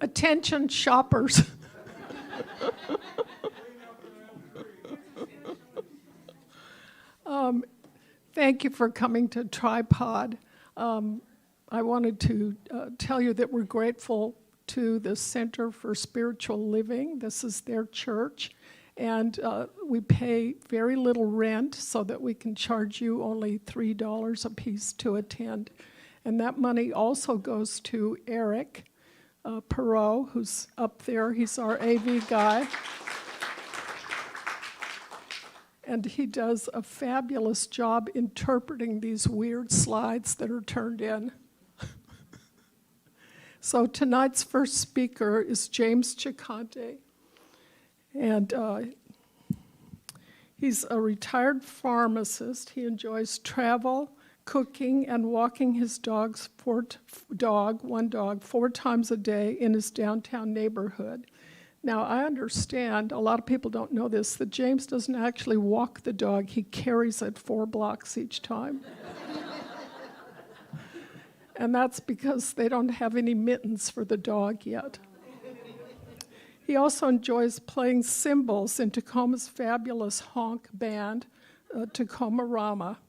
Attention shoppers. Thank you for coming to Tripod. I wanted to tell you that we're grateful to the Center for Spiritual Living. This is their church, and we pay very little rent so that we can charge you only $3 a piece to attend. And that money also goes to Erik Perrohe, who's up there. He's our AV guy. And he does a fabulous job interpreting these weird slides that are turned in. So tonight's first speaker is James Ceccanti. And he's a retired pharmacist. He enjoys travel, cooking, and walking his one dog, 4 times a day in his downtown neighborhood. Now, I understand, a lot of people don't know this, that James doesn't actually walk the dog, he carries it 4 blocks each time. And that's because they don't have any mittens for the dog yet. He also enjoys playing cymbals in Tacoma's fabulous honk band, Tacoma Rama.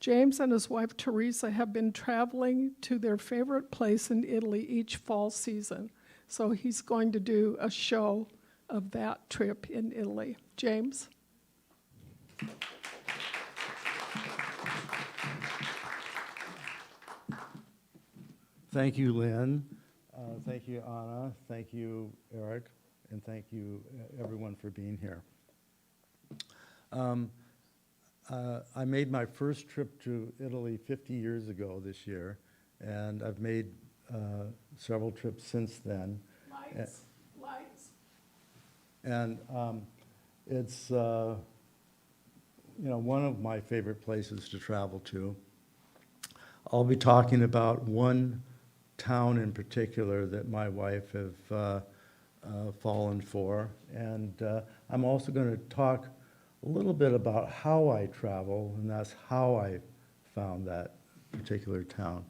James and his wife Teresa have been traveling to their favorite place in Italy each fall season. So he's going to do a show of that trip in Italy. James? Thank you, Lynn. Thank you, Anna. Thank you, Erik. And thank you, everyone, for being here. I made my first trip to Italy 50 years ago this year, and I've made several trips since then. Lights. And it's one of my favorite places to travel to. I'll be talking about one town in particular that my wife have fallen for, and I'm also going to talk a little bit about how I travel, and that's how I found that particular town.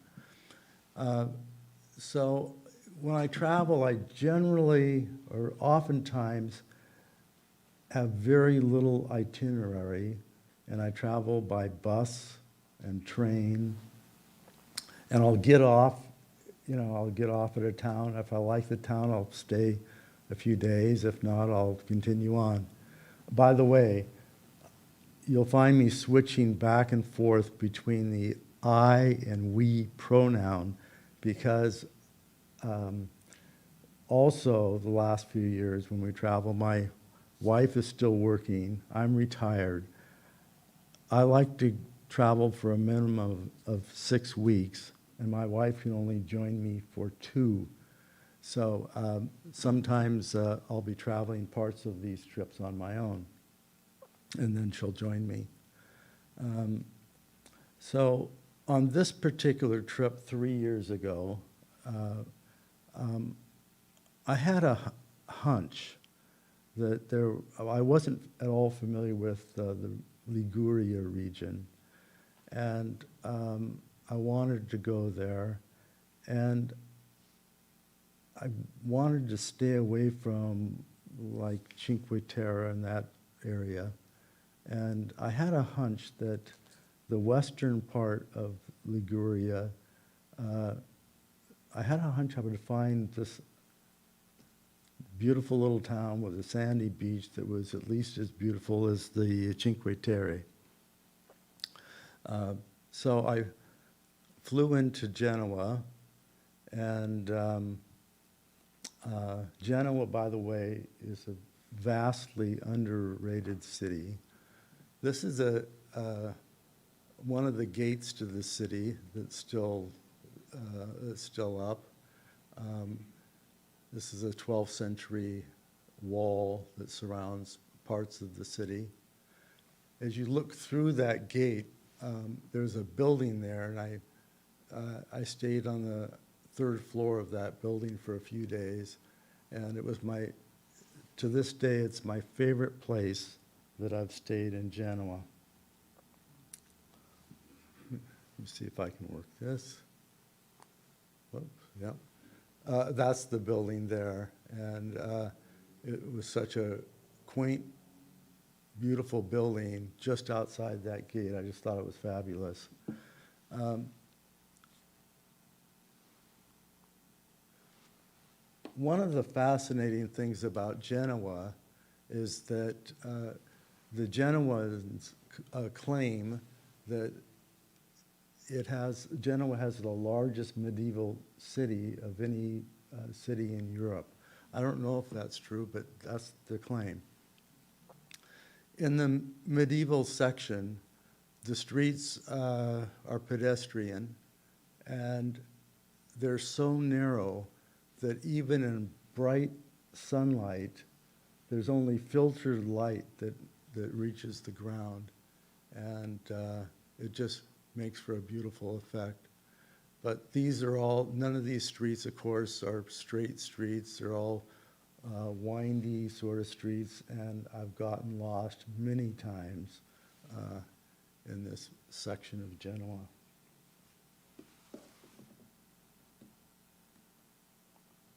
So when I travel, I generally, or oftentimes, have very little itinerary, and I travel by bus and train, and I'll get off at a town. If I like the town, I'll stay a few days. If not, I'll continue on. By the way, you'll find me switching back and forth between the I and we pronoun because also the last few years when we travel, my wife is still working. I'm retired. I like to travel for a minimum of 6 weeks, and my wife can only join me for 2. So sometimes I'll be traveling parts of these trips on my own, and then she'll join me. So on this particular trip 3 years ago, I had a hunch that I wasn't at all familiar with the Liguria region, and I wanted to go there, and I wanted to stay away from like Cinque Terre and that area, and I had a hunch that the western part of Liguria, I had a hunch I would find this beautiful little town with a sandy beach that was at least as beautiful as the Cinque Terre. So I flew into Genoa, and Genoa, by the way, is a vastly underrated city. This is one of the gates to the city that's still up. This is a 12th century wall that surrounds parts of the city. As you look through that gate, there's a building there, and I stayed on the 3rd floor of that building for a few days, and it was to this day, it's my favorite place that I've stayed in Genoa. Let me see if I can work this. Whoops, yep. That's the building there. And it was such a quaint, beautiful building just outside that gate. I just thought it was fabulous. One of the fascinating things about Genoa is that the Genoans claim that Genoa has the largest medieval city of any city in Europe. I don't know if that's true, but that's the claim. In the medieval section, the streets are pedestrian, and they're so narrow that even in bright sunlight, there's only filtered light that reaches the ground. And it just makes for a beautiful effect. But these are all, none of these streets, of course, are straight streets. They're all windy sort of streets, and I've gotten lost many times in this section of Genoa.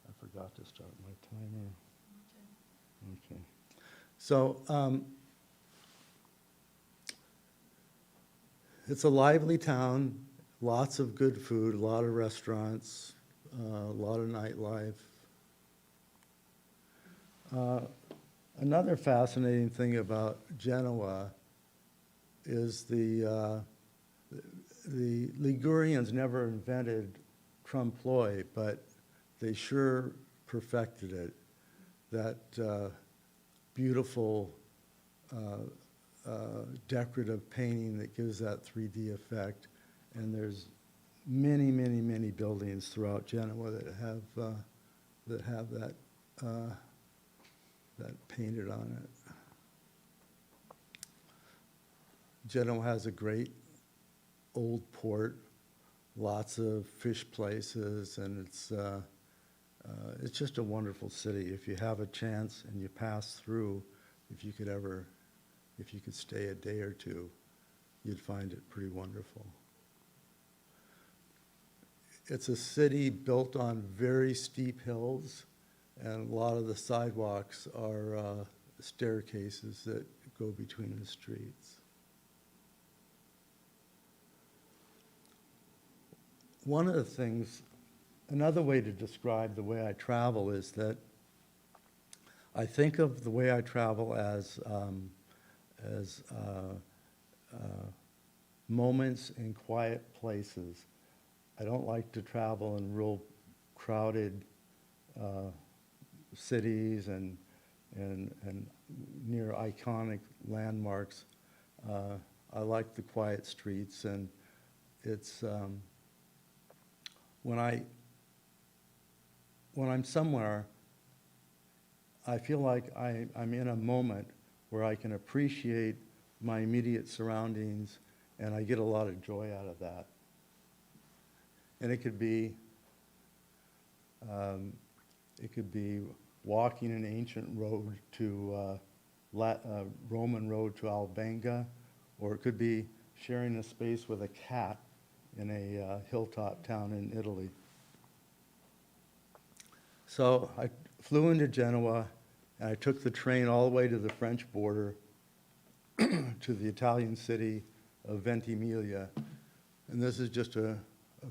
I forgot to start my timer. Okay. So it's a lively town, lots of good food, a lot of restaurants, a lot of nightlife. Another fascinating thing about Genoa is the Ligurians never invented trompe-l'oeil, but they sure perfected it. That beautiful decorative painting that gives that 3D effect. And there's many, many, many buildings throughout Genoa that have that painted on it. Genoa has a great old port, lots of fish places, and it's just a wonderful city. If you have a chance and you pass through, if you could stay a day or two, you'd find it pretty wonderful. It's a city built on very steep hills, and a lot of the sidewalks are staircases that go between the streets. One of the things, another way to describe the way I travel is that I think of the way I travel as moments in quiet places. I don't like to travel in real crowded cities and near iconic landmarks. I like the quiet streets, and it's when I'm somewhere, I feel like I'm in a moment where I can appreciate my immediate surroundings, and I get a lot of joy out of that. And it could be walking an ancient road to Roman road to Albenga, or it could be sharing a space with a cat in a hilltop town in Italy. So I flew into Genoa, and I took the train all the way to the French border to the Italian city of Ventimiglia. And this is just a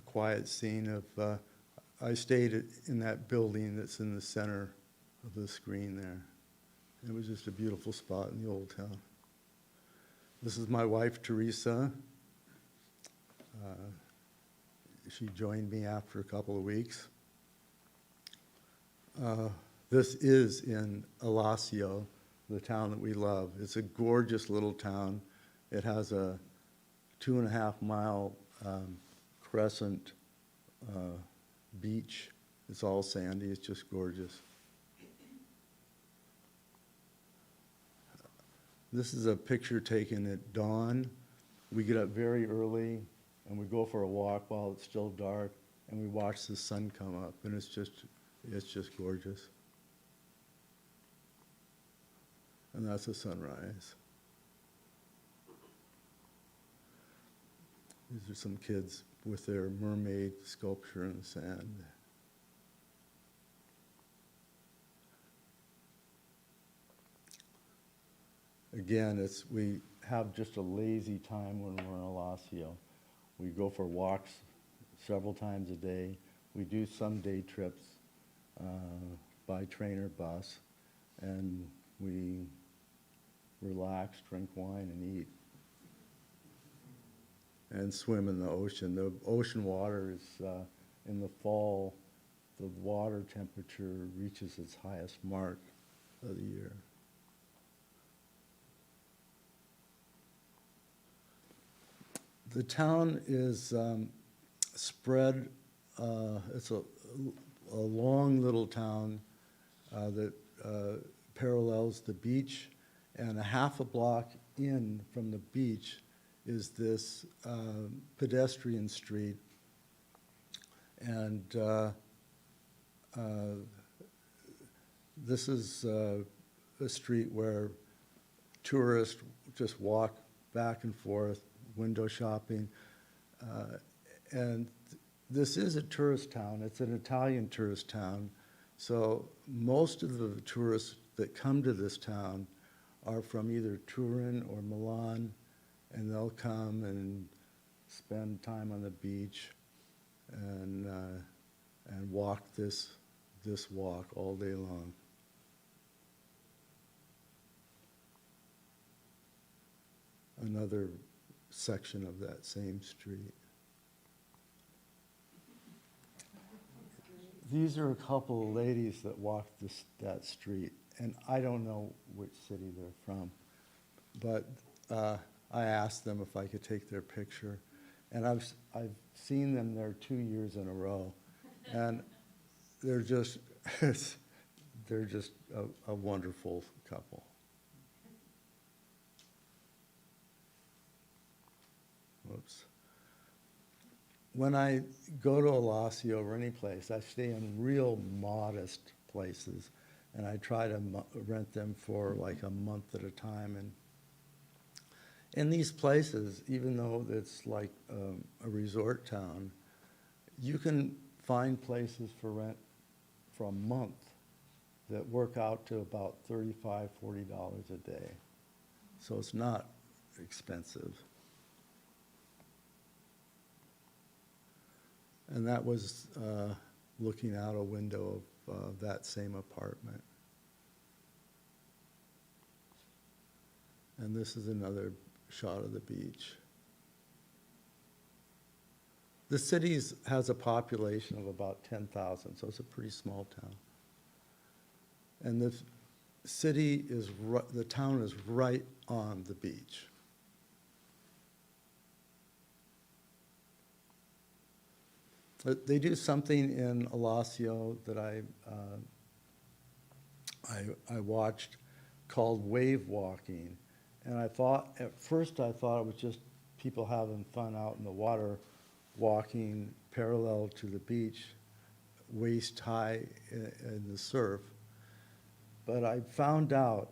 quiet scene of, I stayed in that building that's in the center of the screen there. It was just a beautiful spot in the old town. This is my wife, Teresa. She joined me after a couple of weeks. This is in Alassio, the town that we love. It's a gorgeous little town. It has a 2.5-mile crescent beach. It's all sandy. It's just gorgeous. This is a picture taken at dawn. We get up very early, and we go for a walk while it's still dark, and we watch the sun come up, and it's just gorgeous. And that's a sunrise. These are some kids with their mermaid sculpture in the sand. again, we have just a lazy time when we're in Alassio. We go for walks several times a day. We do some day trips by train or bus, and we relax, drink wine, and eat, and swim in the ocean. The ocean water is, in the fall, the water temperature reaches its highest mark of the year. The town is spread, it's a long little town that parallels the beach, and a half a block in from the beach is this pedestrian street. And this is a street where tourists just walk back and forth, window shopping. And this is a tourist town. It's an Italian tourist town. So most of the tourists that come to this town are from either Turin or Milan, and they'll come and spend time on the beach and walk this walk all day long. Another section of that same street. These are a couple of ladies that walk that street, and I don't know which city they're from, but I asked them if I could take their picture, and I've seen them there 2 years in a row, and they're just they're just a wonderful couple. Whoops. When I go to Alassio or any place, I stay in real modest places, and I try to rent them for like a month at a time. And in these places, even though it's like a resort town, you can find places for rent for a month that work out to about $35, $40 a day. So it's not expensive. And that was looking out a window of that same apartment. And this is another shot of the beach. The city has a population of about 10,000, so it's a pretty small town. And the city is, the town is right on the beach. They do something in Alassio that I watched called wave walking. And at first I thought it was just people having fun out in the water, walking parallel to the beach, waist high in the surf. But I found out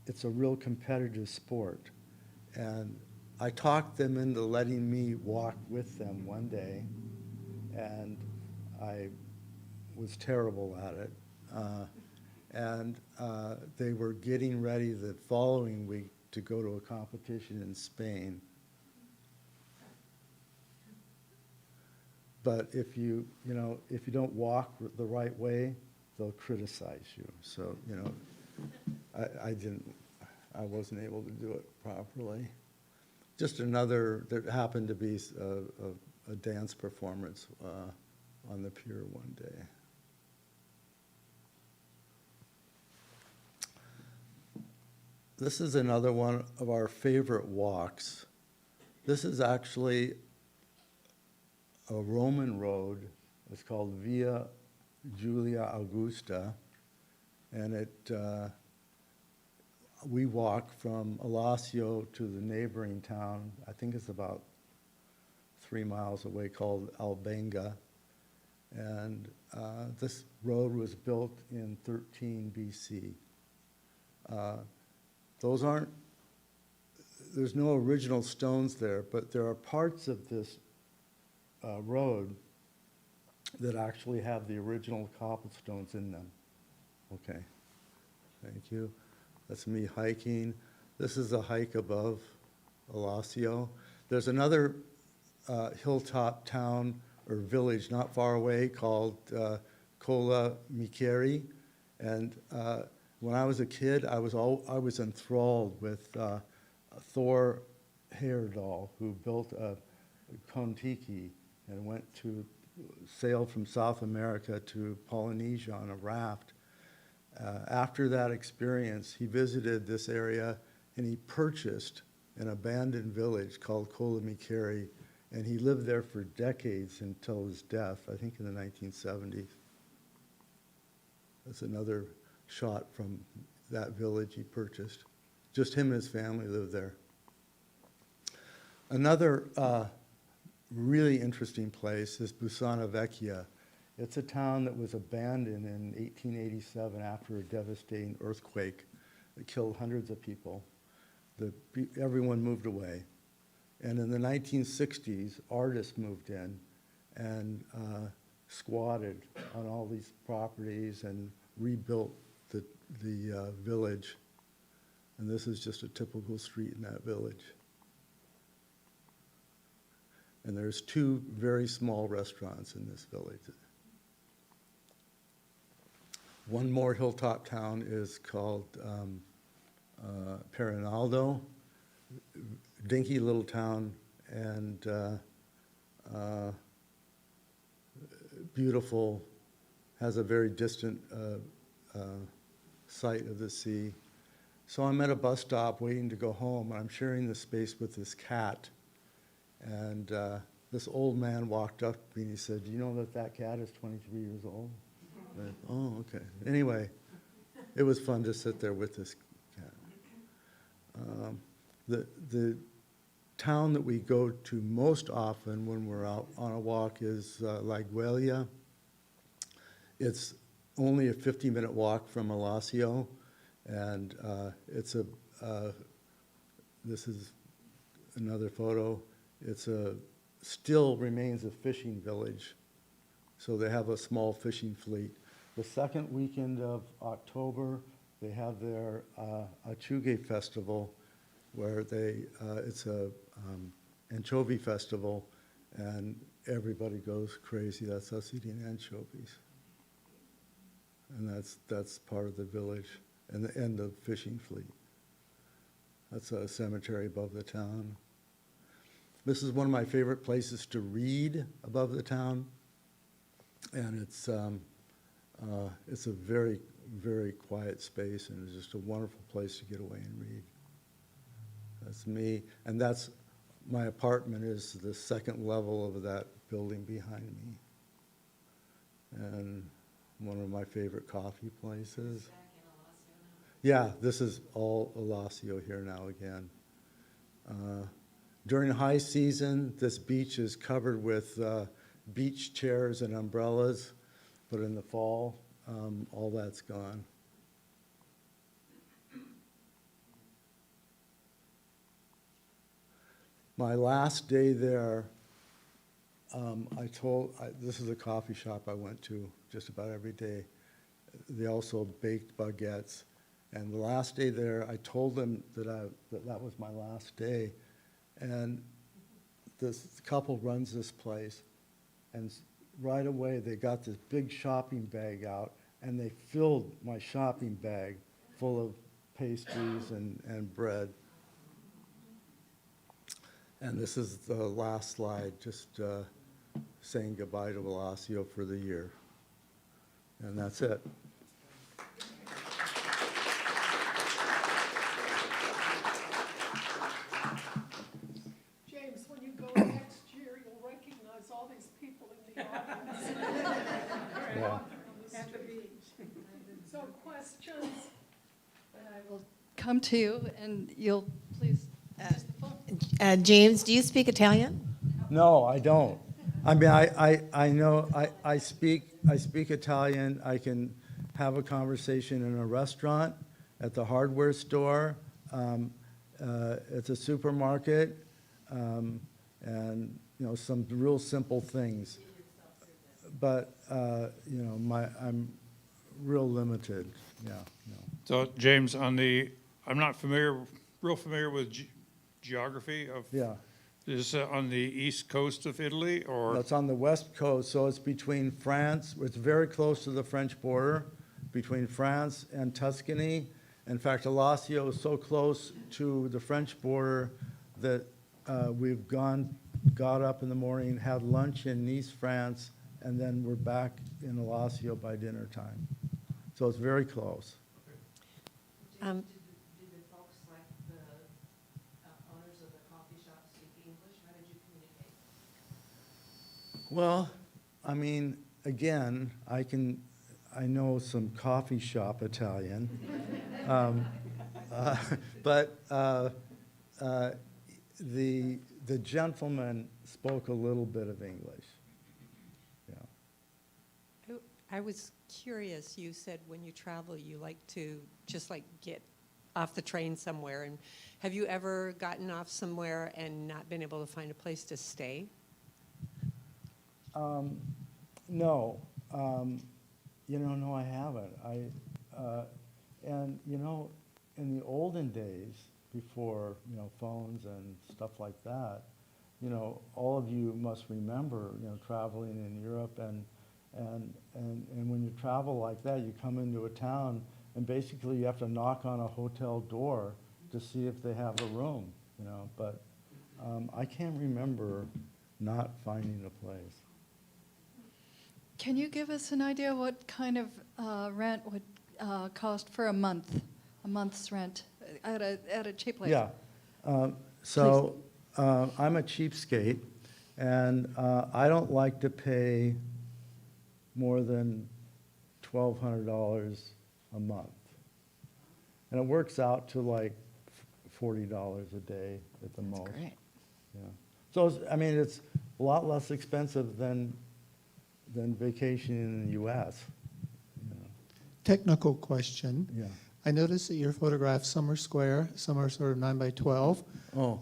it's a real competitive sport. And I talked them into letting me walk with them one day. And I was terrible at it. They were getting ready the following week to go to a competition in Spain. But if you don't walk the right way, they'll criticize you. So, I wasn't able to do it properly. Just there happened to be a dance performance on the pier one day. This is another one of our favorite walks. This is actually a Roman road. It's called Via Julia Augusta, and we walk from Alassio to the neighboring town. I think it's about 3 miles away, called Albenga. And this road was built in 13 BC. There's no original stones there, but there are parts of this road that actually have the original cobblestones in them. Okay, thank you. That's me hiking. This is a hike above Alassio. There's another hilltop town or village not far away called Kola Mikeri. And when I was a kid, I was enthralled with Thor Heyerdahl, who built a Kontiki and went to sailed from South America to Polynesia on a raft. After that experience, he visited this area and he purchased an abandoned village called Kola Mikeri, and he lived there for decades until his death, I think in the 1970s. That's another shot from that village he purchased. Just him and his family lived there. Another really interesting place is Busana Vecchia. It's a town that was abandoned in 1887 after a devastating earthquake that killed hundreds of people. Everyone moved away. And in the 1960s, artists moved in and squatted on all these properties and rebuilt the village. And this is just a typical street in that village. And there's 2 very small restaurants in this village. One more hilltop town is called Perinaldo, dinky little town, and beautiful, has a very distant sight of the sea. So I'm at a bus stop waiting to go home, and I'm sharing this space with this cat. And this old man walked up to me and he said, "Do you know that that cat is 23 years old?" I said, "Oh, okay." Anyway, it was fun to sit there with this cat. The town that we go to most often when we're out on a walk is La Guelia. It's only a 50-minute walk from Alassio, and it's this is another photo. It's still remains a fishing village, so they have a small fishing fleet. The second weekend of October, they have their Achuge festival, where it's a anchovy festival, and everybody goes crazy. That's us eating anchovies, and that's part of the village and the end of fishing fleet. That's a cemetery above the town. This is one of my favorite places to read above the town, and it's a very, very quiet space, and it's just a wonderful place to get away and read. That's me, and that's my apartment is the second level of that building behind me, and one of my favorite coffee places. Yeah, this is all Alassio here now again. During high season, this beach is covered with beach chairs and umbrellas, but in the fall, all that's gone. My last day there, this is a coffee shop I went to just about every day. They also baked baguettes. And the last day there, I told them that was my last day. And this couple runs this place, and right away they got this big shopping bag out, and they filled my shopping bag full of pastries and bread. And this is the last slide, just saying goodbye to Alassio for the year. And that's it. James, when you go next year, you'll recognize all these people in the audience. Yeah. At the beach. So questions? And I will come to you, and you'll please use the phone. James, do you speak Italian? No, I don't. I mean, I know, I speak Italian. I can have a conversation in a restaurant, at the hardware store, at the supermarket, and, you know, some real simple things. But, you know, I'm real limited, yeah. No. So, James, I'm not familiar real familiar with geography of, Yeah. is this on the east coast of Italy, or? That's on the west coast, so it's between France, it's very close to the French border, between France and Tuscany. In fact, Alassio is so close to the French border that we've got up in the morning, had lunch in Nice, France, and then we're back in Alassio by dinner time. So it's very close. Did the folks like the owners of the coffee shop speak English? How did you communicate? Well, I mean, again, I know some coffee shop Italian. But the gentleman spoke a little bit of English. Yeah. I was curious, you said when you travel, you like to just like get off the train somewhere. And have you ever gotten off somewhere and not been able to find a place to stay? No. No, I haven't. And, in the olden days, before, phones and stuff like that, all of you must remember, traveling in Europe and when you travel like that, you come into a town and basically you have to knock on a hotel door to see if they have a room, but I can't remember not finding a place. Can you give us an idea what kind of rent would cost for a month's rent at a cheap place? Yeah. So I'm a cheapskate, and I don't like to pay more than $1,200 a month. And it works out to like $40 a day at the most. That's great. Yeah. So, it's a lot less expensive than vacationing in the U.S. Technical question. Yeah. I noticed that your photographs, some are square, some are sort of 9 by 12. Oh.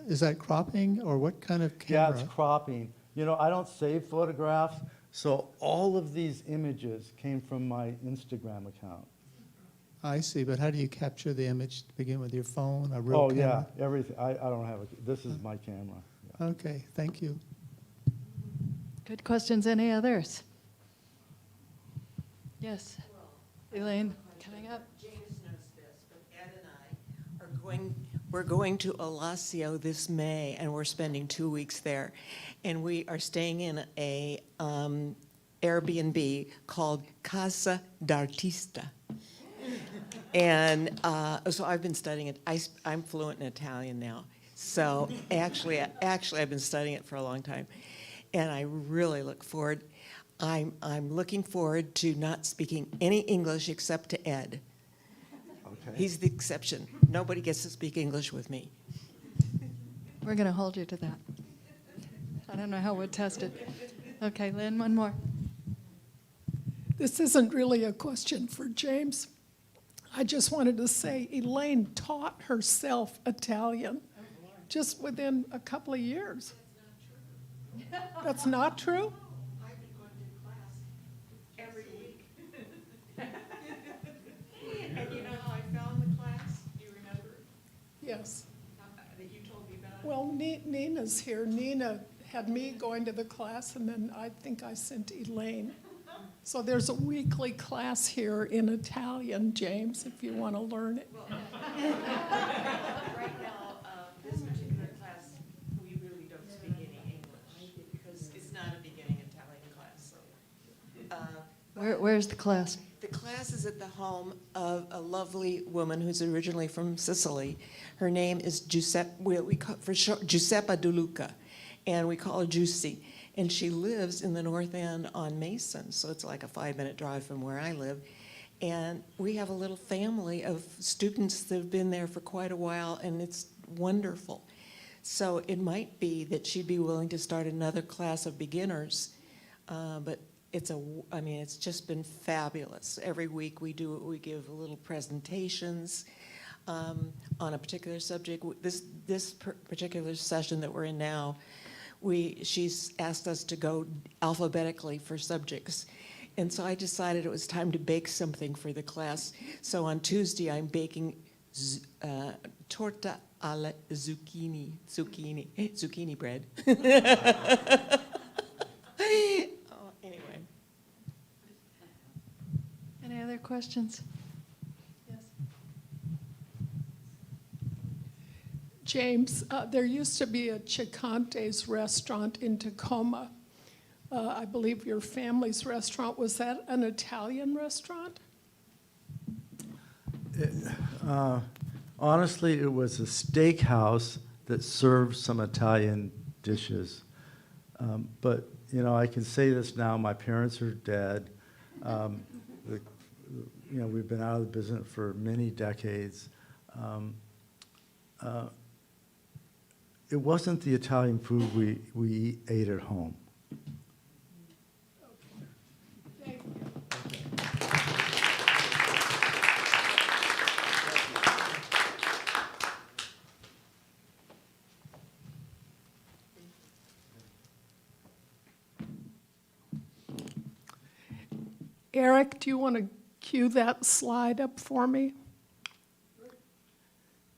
Is that cropping or what kind of Yeah, camera? it's cropping. I don't save photographs, so all of these images came from my Instagram account. I see, but how do you capture the image to begin with? Your phone, a real Oh, camera? yeah, everything. I don't have this is my camera. Yeah. Okay, thank you. Good questions. Any others? Yes. Elaine, coming up. James knows this, but Ed and I we're going to Alassio this May, and we're spending 2 weeks there. And we are staying in a Airbnb called Casa d'Artista. And so I've been studying it. I'm fluent in Italian now. So actually, I've been studying it for a long time. And I really look forward. I'm looking forward to not speaking any English except to Ed. Okay. He's the exception. Nobody gets to speak English with me. We're going to hold you to that. I don't know how we'll test it. Okay, Lynn, one more. This isn't really a question for James. I just wanted to say Elaine taught herself Italian just within a couple of years. That's not true? I've been going to class every week. And you know how I found the class? Do you remember? Yes. That you told me about? Well, Nina's here. Nina had me going to the class, and then I think I sent Elaine. So there's a weekly class here in Italian, James, if you want to learn it. Right now, this particular class, we really don't speak any English because it's not a beginning Italian class. So, Where's the class? the class is at the home of a lovely woman who's originally from Sicily. Her name is Giuseppe, we call for short, Giuseppa De Luca, and we call her Giussi. And she lives in the North End on Mason, so it's like a 5-minute drive from where I live. And we have a little family of students that have been there for quite a while, and it's wonderful. So it might be that she'd be willing to start another class of beginners, but it's just been fabulous. Every week we give little presentations on a particular subject. This particular session that we're in now, she's asked us to go alphabetically for subjects. And so I decided it was time to bake something for the class. So on Tuesday, I'm baking torta alla zucchini bread. Oh, anyway. Any other questions? Yes. James, there used to be a Ceccanti's restaurant in Tacoma. I believe your family's restaurant. Was that an Italian restaurant? Honestly, it was a steakhouse that served some Italian dishes. But, you know, I can say this now, my parents are dead. We've been out of the business for many decades. It wasn't the Italian food we ate at home. Thank you. Erik, do you want to cue that slide up for me?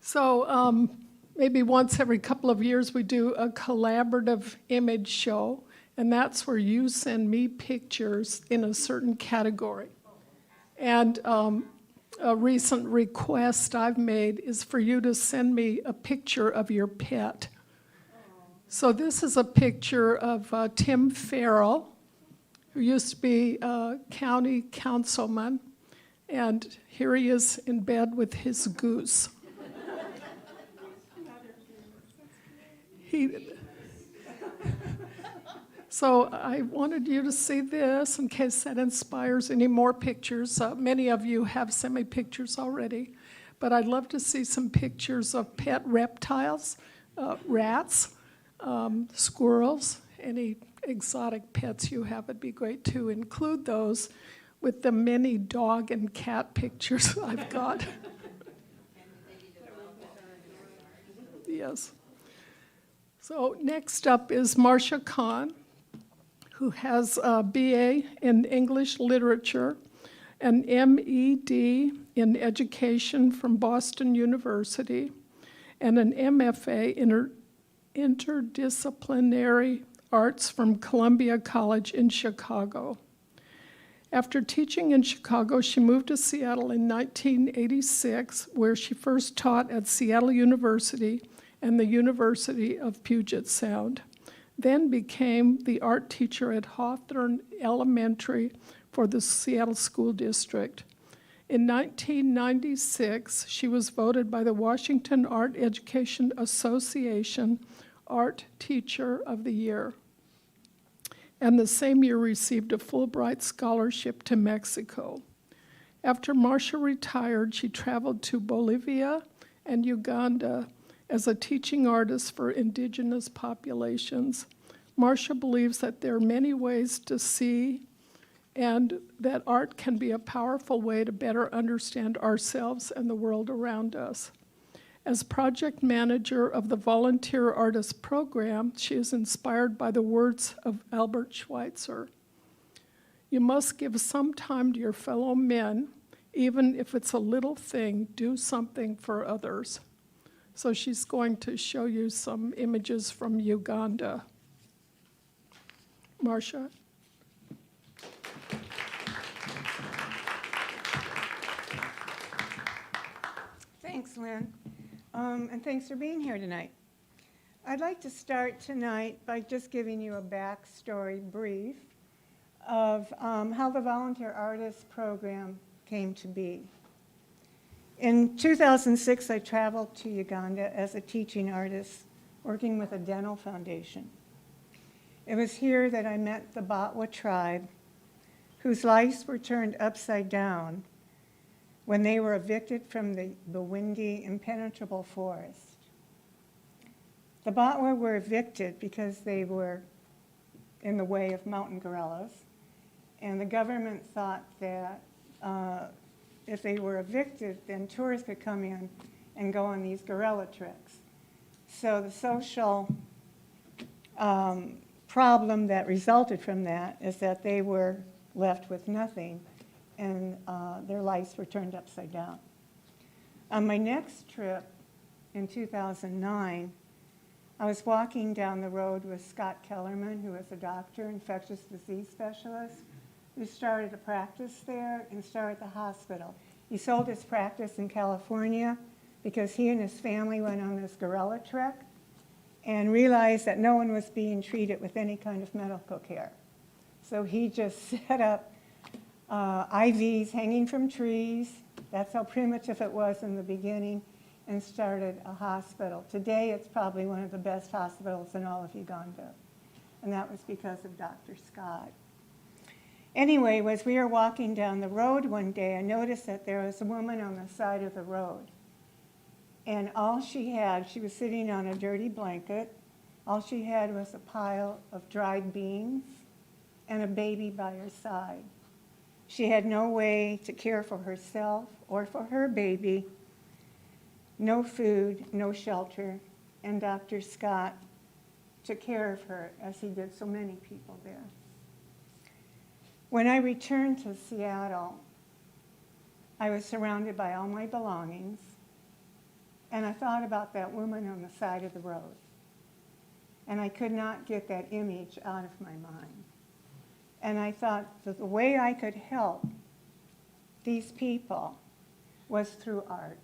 So maybe once every couple of years we do a collaborative image show, and that's where you send me pictures in a certain category. And a recent request I've made is for you to send me a picture of your pet. So this is a picture of Tim Farrell, who used to be a county councilman, and here he is in bed with his goose. So I wanted you to see this in case that inspires any more pictures. Many of you have sent me pictures already, but I'd love to see some pictures of pet reptiles, rats, squirrels, any exotic pets you have. It'd be great to include those with the many dog and cat pictures I've got. Yes. So next up is Marsha Conn, who has a BA in English Literature, an MED in Education from Boston University, and an MFA in Interdisciplinary Arts from Columbia College in Chicago. After teaching in Chicago, she moved to Seattle in 1986, where she first taught at Seattle University and the University of Puget Sound, then became the art teacher at Hawthorne Elementary for the Seattle School District. In 1996, she was voted by the Washington Art Education Association Art Teacher of the Year, and the same year received a Fulbright scholarship to Mexico. After Marsha retired, she traveled to Bolivia and Uganda as a teaching artist for indigenous populations. Marsha believes that there are many ways to see and that art can be a powerful way to better understand ourselves and the world around us. As project manager of the Volunteer Artist Program, she is inspired by the words of Albert Schweitzer. You must give some time to your fellow men, even if it's a little thing, do something for others. So she's going to show you some images from Uganda. Marsha? Thanks, Lynn. And thanks for being here tonight. I'd like to start tonight by just giving you a backstory brief of how the Volunteer Artist Program came to be. In 2006, I traveled to Uganda as a teaching artist working with a dental foundation. It was here that I met the Batwa tribe, whose lives were turned upside down when they were evicted from the windy, impenetrable forest. The Batwa were evicted because they were in the way of mountain gorillas, and the government thought that if they were evicted, then tourists could come in and go on these gorilla treks. So the social problem that resulted from that is that they were left with nothing, and their lives were turned upside down. On my next trip in 2009, I was walking down the road with Scott Kellerman, who was a doctor, infectious disease specialist, who started a practice there and started the hospital. He sold his practice in California because he and his family went on this gorilla trek and realized that no one was being treated with any kind of medical care. So he just set up IVs hanging from trees. That's how primitive it was in the beginning, and started a hospital. Today, it's probably one of the best hospitals in all of Uganda, and that was because of Dr. Scott. Anyway, as we were walking down the road one day, I noticed that there was a woman on the side of the road, and all she had, she was sitting on a dirty blanket, all she had was a pile of dried beans and a baby by her side. She had no way to care for herself or for her baby, no food, no shelter, and Dr. Scott took care of her as he did so many people there. When I returned to Seattle, I was surrounded by all my belongings, and I thought about that woman on the side of the road, and I could not get that image out of my mind. And I thought that the way I could help these people was through art.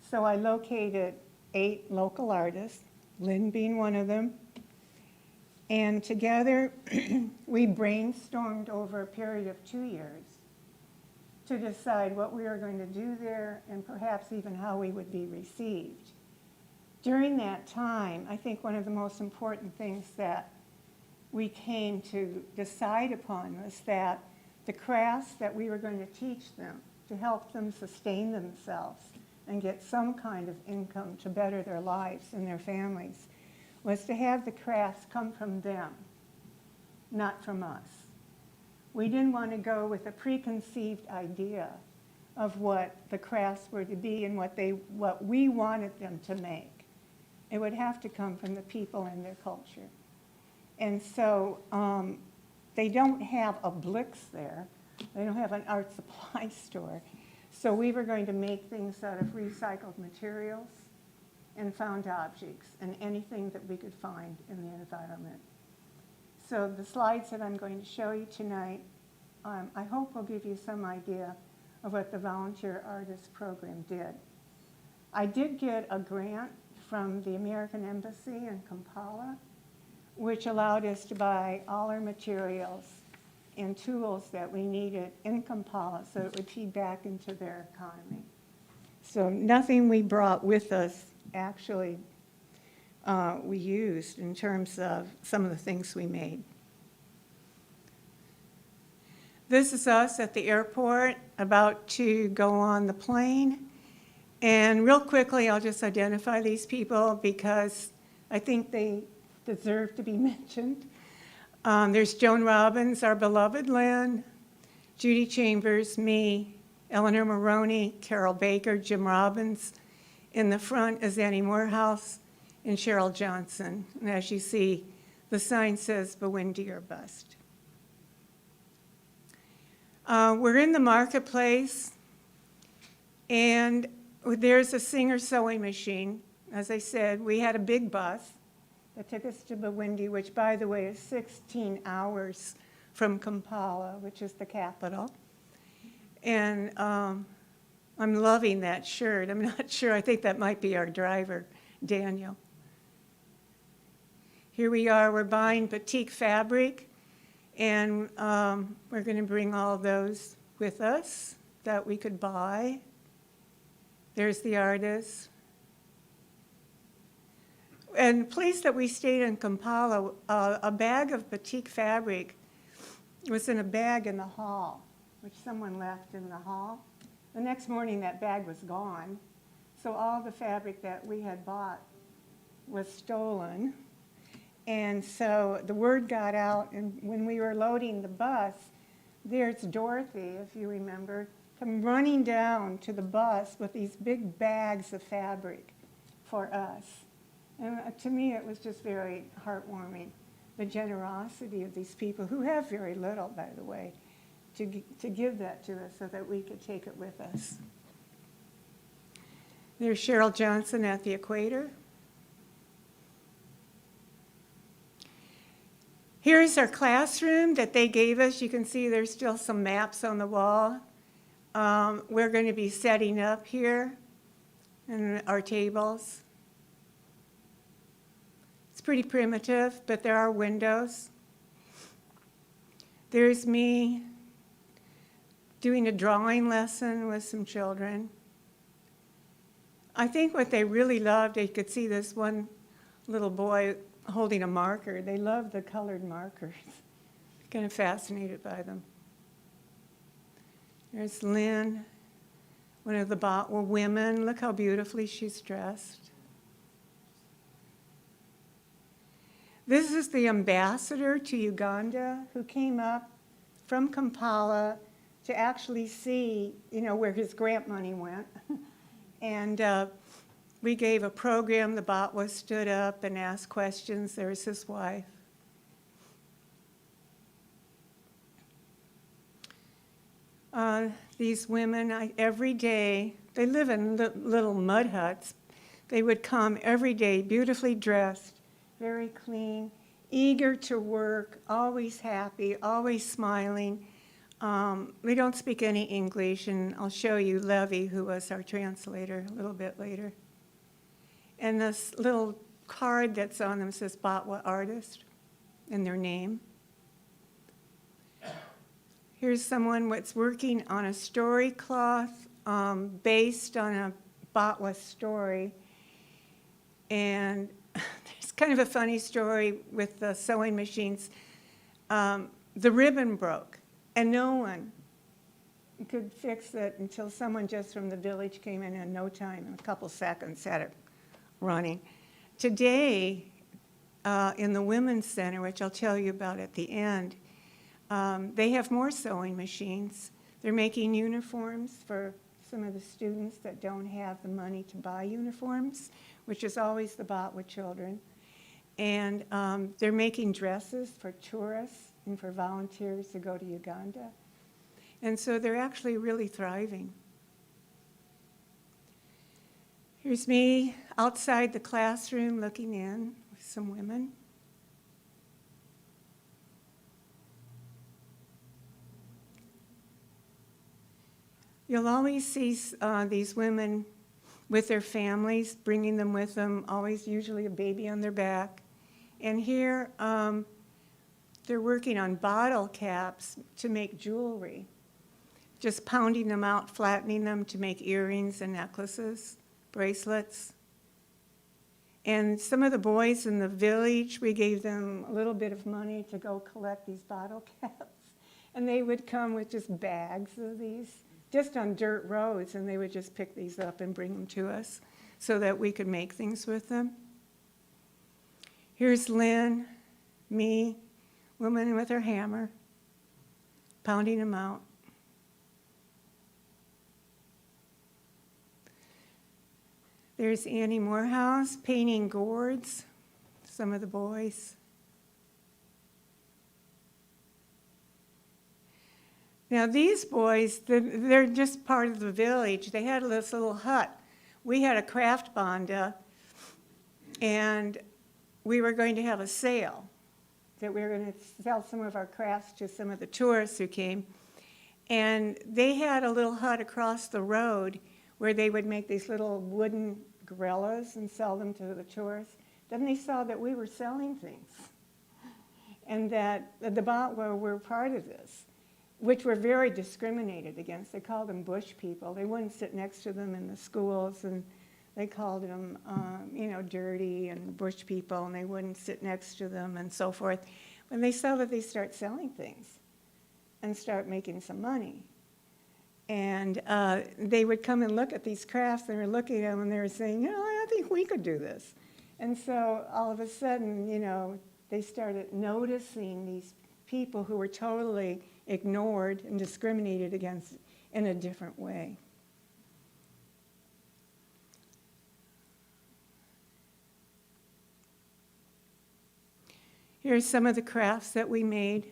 So I located 8 local artists, Lynn being one of them, and together we brainstormed over a period of 2 years to decide what we were going to do there and perhaps even how we would be received. During that time, I think one of the most important things that we came to decide upon was that the crafts that we were going to teach them to help them sustain themselves and get some kind of income to better their lives and their families was to have the crafts come from them, not from us. We didn't want to go with a preconceived idea of what the crafts were to be and what we wanted them to make. It would have to come from the people and their culture. And so they don't have a Blix there. They don't have an art supply store. So we were going to make things out of recycled materials and found objects and anything that we could find in the environment. So the slides that I'm going to show you tonight, I hope will give you some idea of what the Volunteer Artist Program did. I did get a grant from the American Embassy in Kampala, which allowed us to buy all our materials and tools that we needed in Kampala so it would feed back into their economy. So nothing we brought with us actually we used in terms of some of the things we made. This is us at the airport about to go on the plane. And real quickly, I'll just identify these people because I think they deserve to be mentioned. There's Joan Robbins, our beloved Lynn, Judy Chambers, me, Eleanor Maroney, Carol Baker, Jim Robbins. In the front is Annie Morehouse and Cheryl Johnson. And as you see, the sign says Bawindi or Bust. We're in the marketplace, and there's a Singer sewing machine. As I said, we had a big bus that took us to Bawindi, which, by the way, is 16 hours from Kampala, which is the capital. And I'm loving that shirt. I'm not sure. I think that might be our driver, Daniel. Here we are. We're buying batik fabric, and we're going to bring all those with us that we could buy. There's the artist. And the place that we stayed in Kampala, a bag of batik fabric was in a bag in the hall, which someone left in the hall. The next morning, that bag was gone. So all the fabric that we had bought was stolen. And so the word got out, and when we were loading the bus, there's Dorothy, if you remember, come running down to the bus with these big bags of fabric for us. And to me, it was just very heartwarming, the generosity of these people, who have very little, by the way, to give that to us so that we could take it with us. There's Cheryl Johnson at the equator. Here's our classroom that they gave us. You can see there's still some maps on the wall. We're going to be setting up here and our tables. It's pretty primitive, but there are windows. There's me doing a drawing lesson with some children. I think what they really loved, you could see this one little boy holding a marker. They love the colored markers. Kind of fascinated by them. There's Lynn, one of the Batwa women. Look how beautifully she's dressed. This is the ambassador to Uganda who came up from Kampala to actually see, where his grant money went. And we gave a program. The Batwa stood up and asked questions. There's his wife. These women, every day, they live in little mud huts. They would come every day, beautifully dressed, very clean, eager to work, always happy, always smiling. We don't speak any English, and I'll show you Levy, who was our translator, a little bit later. And this little card that's on them says Batwa artist and their name. Here's someone that's working on a story cloth based on a Batwa story. And there's kind of a funny story with the sewing machines. The ribbon broke, and no one could fix it until someone just from the village came in no time, in a couple seconds, had it running. Today, in the Women's Center, which I'll tell you about at the end, they have more sewing machines. They're making uniforms for some of the students that don't have the money to buy uniforms, which is always the Batwa children. And they're making dresses for tourists and for volunteers to go to Uganda. And so they're actually really thriving. Here's me outside the classroom looking in with some women. You'll always see these women with their families, bringing them with them, always usually a baby on their back. And here, they're working on bottle caps to make jewelry, just pounding them out, flattening them to make earrings and necklaces, bracelets. And some of the boys in the village, we gave them a little bit of money to go collect these bottle caps. And they would come with just bags of these, just on dirt roads, and they would just pick these up and bring them to us so that we could make things with them. Here's Lynn, me, woman with her hammer, pounding them out. There's Annie Morehouse painting gourds, some of the boys. Now these boys, they're just part of the village. They had this little hut. We had a craft banda, and we were going to have a sale that we were going to sell some of our crafts to some of the tourists who came. And they had a little hut across the road where they would make these little wooden gorillas and sell them to the tourists. Then they saw that we were selling things and that the Batwa were part of this, which were very discriminated against. They called them bush people. They wouldn't sit next to them in the schools, and they called them, dirty and bush people, and they wouldn't sit next to them and so forth. When they saw that they start selling things and start making some money, and they would come and look at these crafts, they were looking at them, and they were saying, I think we could do this. And so all of a sudden, they started noticing these people who were totally ignored and discriminated against in a different way. Here's some of the crafts that we made.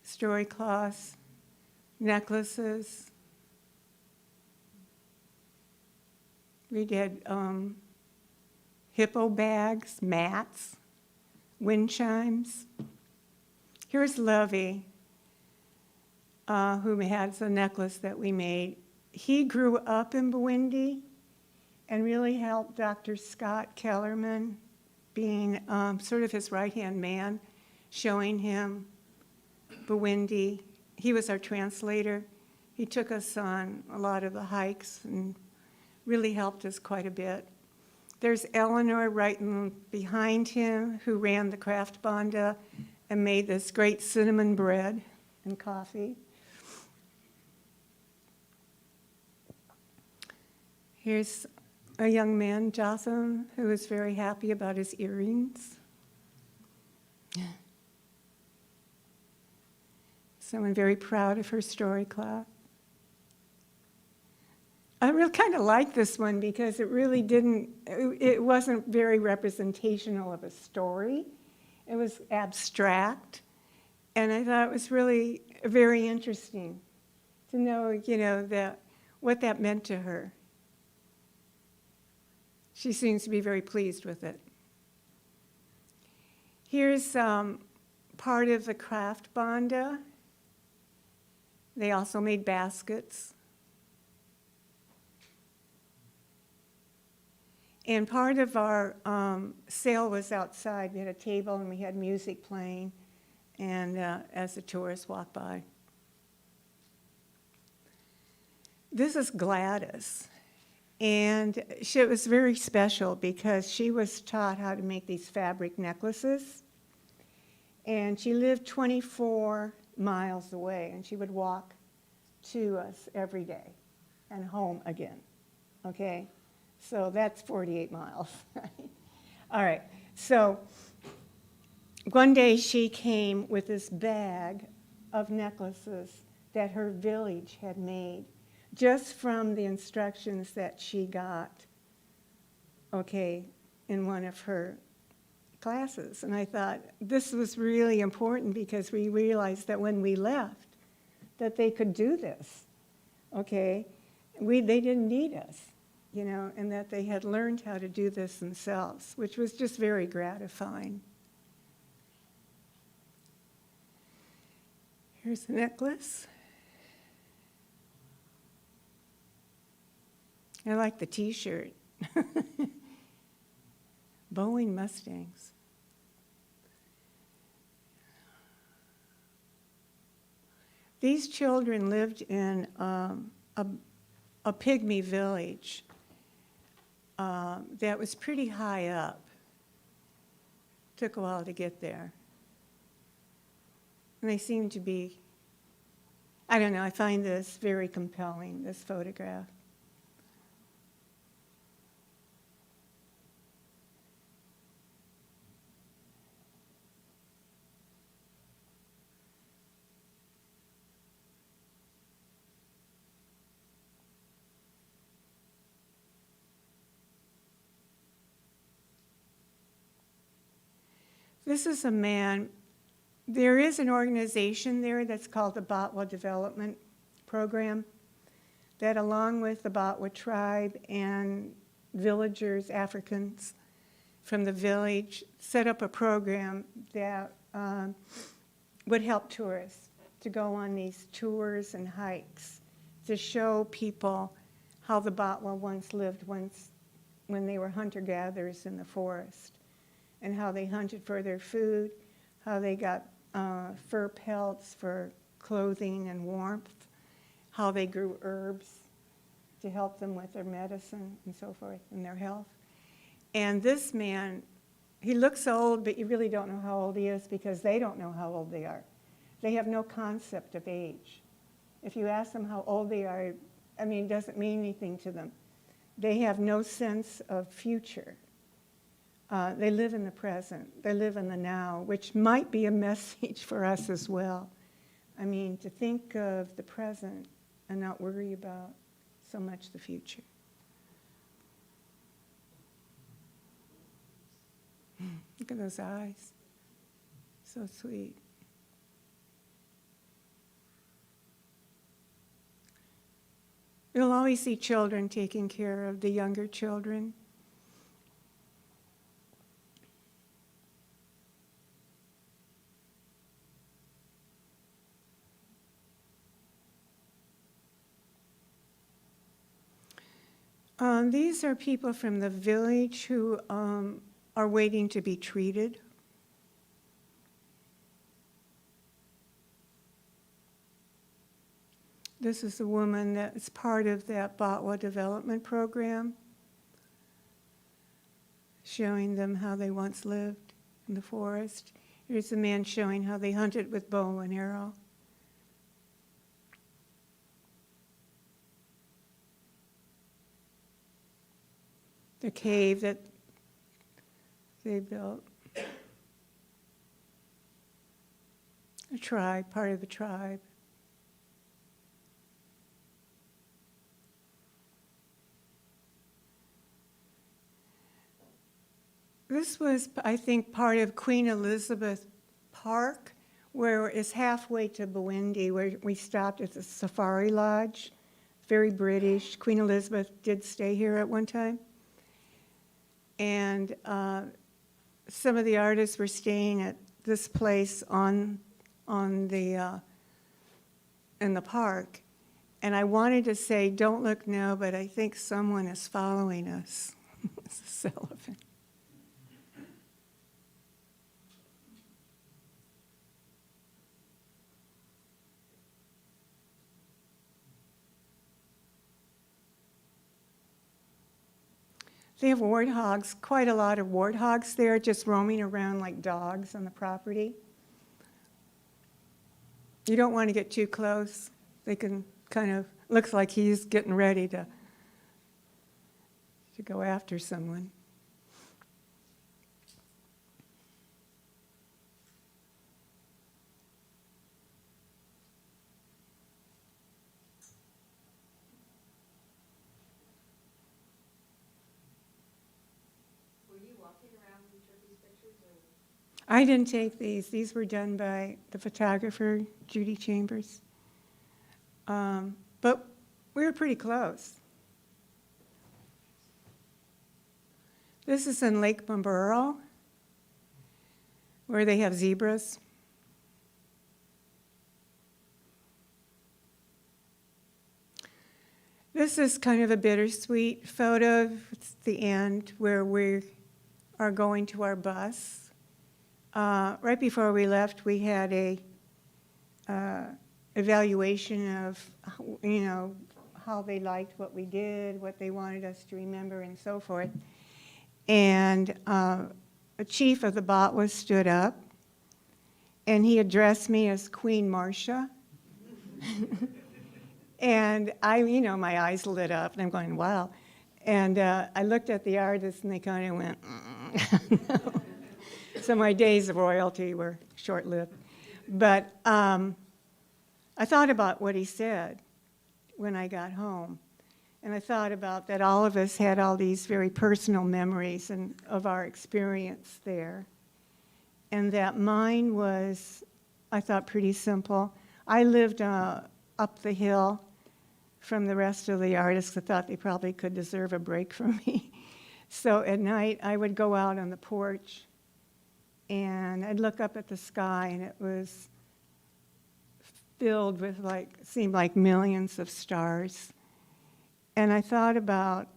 Story cloths, necklaces. We did hippo bags, mats, wind chimes. Here's Lovey, who has a necklace that we made. He grew up in Burundi and really helped Dr. Scott Kellerman, being sort of his right-hand man, showing him Burundi. He was our translator. He took us on a lot of the hikes and really helped us quite a bit. There's Eleanor right behind him, who ran the Craft Banda and made this great cinnamon bread and coffee. Here's a young man, Jotham, who is very happy about his earrings. Someone very proud of her story cloth. I really kind of like this one because it really it wasn't very representational of a story. It was abstract. And I thought it was really very interesting to know, what that meant to her. She seems to be very pleased with it. Here's part of the Craft Banda. They also made baskets. And part of our sale was outside. We had a table and we had music playing, and as the tourists walked by. This is Gladys. And it was very special because she was taught how to make these fabric necklaces. And she lived 24 miles away, and she would walk to us every day and home again, okay? So that's 48 miles, right? All right, so one day she came with this bag of necklaces that her village had made just from the instructions that she got, okay, in one of her classes. And I thought this was really important because we realized that when we left, that they could do this, okay? They didn't need us, and that they had learned how to do this themselves, which was just very gratifying. Here's the necklace. I like the T-shirt. Boeing Mustangs. These children lived in a pygmy village that was pretty high up. Took a while to get there. And they seem to be, I don't know, I find this very compelling, this photograph. This is a man. There is an organization there that's called the Batwa Development Program that, along with the Batwa tribe and villagers, Africans from the village, set up a program that would help tourists to go on these tours and hikes to show people how the Batwa once lived when they were hunter-gatherers in the forest, and how they hunted for their food, how they got fur pelts for clothing and warmth, how they grew herbs to help them with their medicine and so forth and their health. And this man, he looks old, but you really don't know how old he is because they don't know how old they are. They have no concept of age. If you ask them how old they are, it doesn't mean anything to them. They have no sense of future. They live in the present. They live in the now, which might be a message for us as well. To think of the present and not worry about so much the future. Look at those eyes. So sweet. You'll always see children taking care of the younger children. These are people from the village who are waiting to be treated. This is a woman that's part of that Batwa development program, showing them how they once lived in the forest. Here's a man showing how they hunted with bow and arrow. The cave that they built. A tribe, part of the tribe. This was, I think, part of Queen Elizabeth Park, where it's halfway to Bwindi, where we stopped at the Safari Lodge. Very British. Queen Elizabeth did stay here at one time. And some of the artists were staying at this place in the park. And I wanted to say, don't look now, but I think someone is following us. It's an elephant. They have warthogs, quite a lot of warthogs there, just roaming around like dogs on the property. You don't want to get too close. They can kind of, looks like he's getting ready to go after someone. I didn't take these. These were done by the photographer, Judy Chambers. But we were pretty close. This is in Lake Bamburo, where they have zebras. This is kind of a bittersweet photo. It's the end where we are going to our bus. Right before we left, we had a evaluation of, how they liked what we did, what they wanted us to remember, and so forth. And a chief of the Batwa stood up, and he addressed me as Queen Marsha. And my eyes lit up, and I'm going, wow. And I looked at the artists, and they kind of went, no. So my days of royalty were short-lived. But I thought about what he said when I got home. And I thought about that all of us had all these very personal memories of our experience there. And that mine was, I thought, pretty simple. I lived up the hill from the rest of the artists. I thought they probably could deserve a break from me. So at night, I would go out on the porch, and I'd look up at the sky, and it was filled with seemed like millions of stars. And I thought about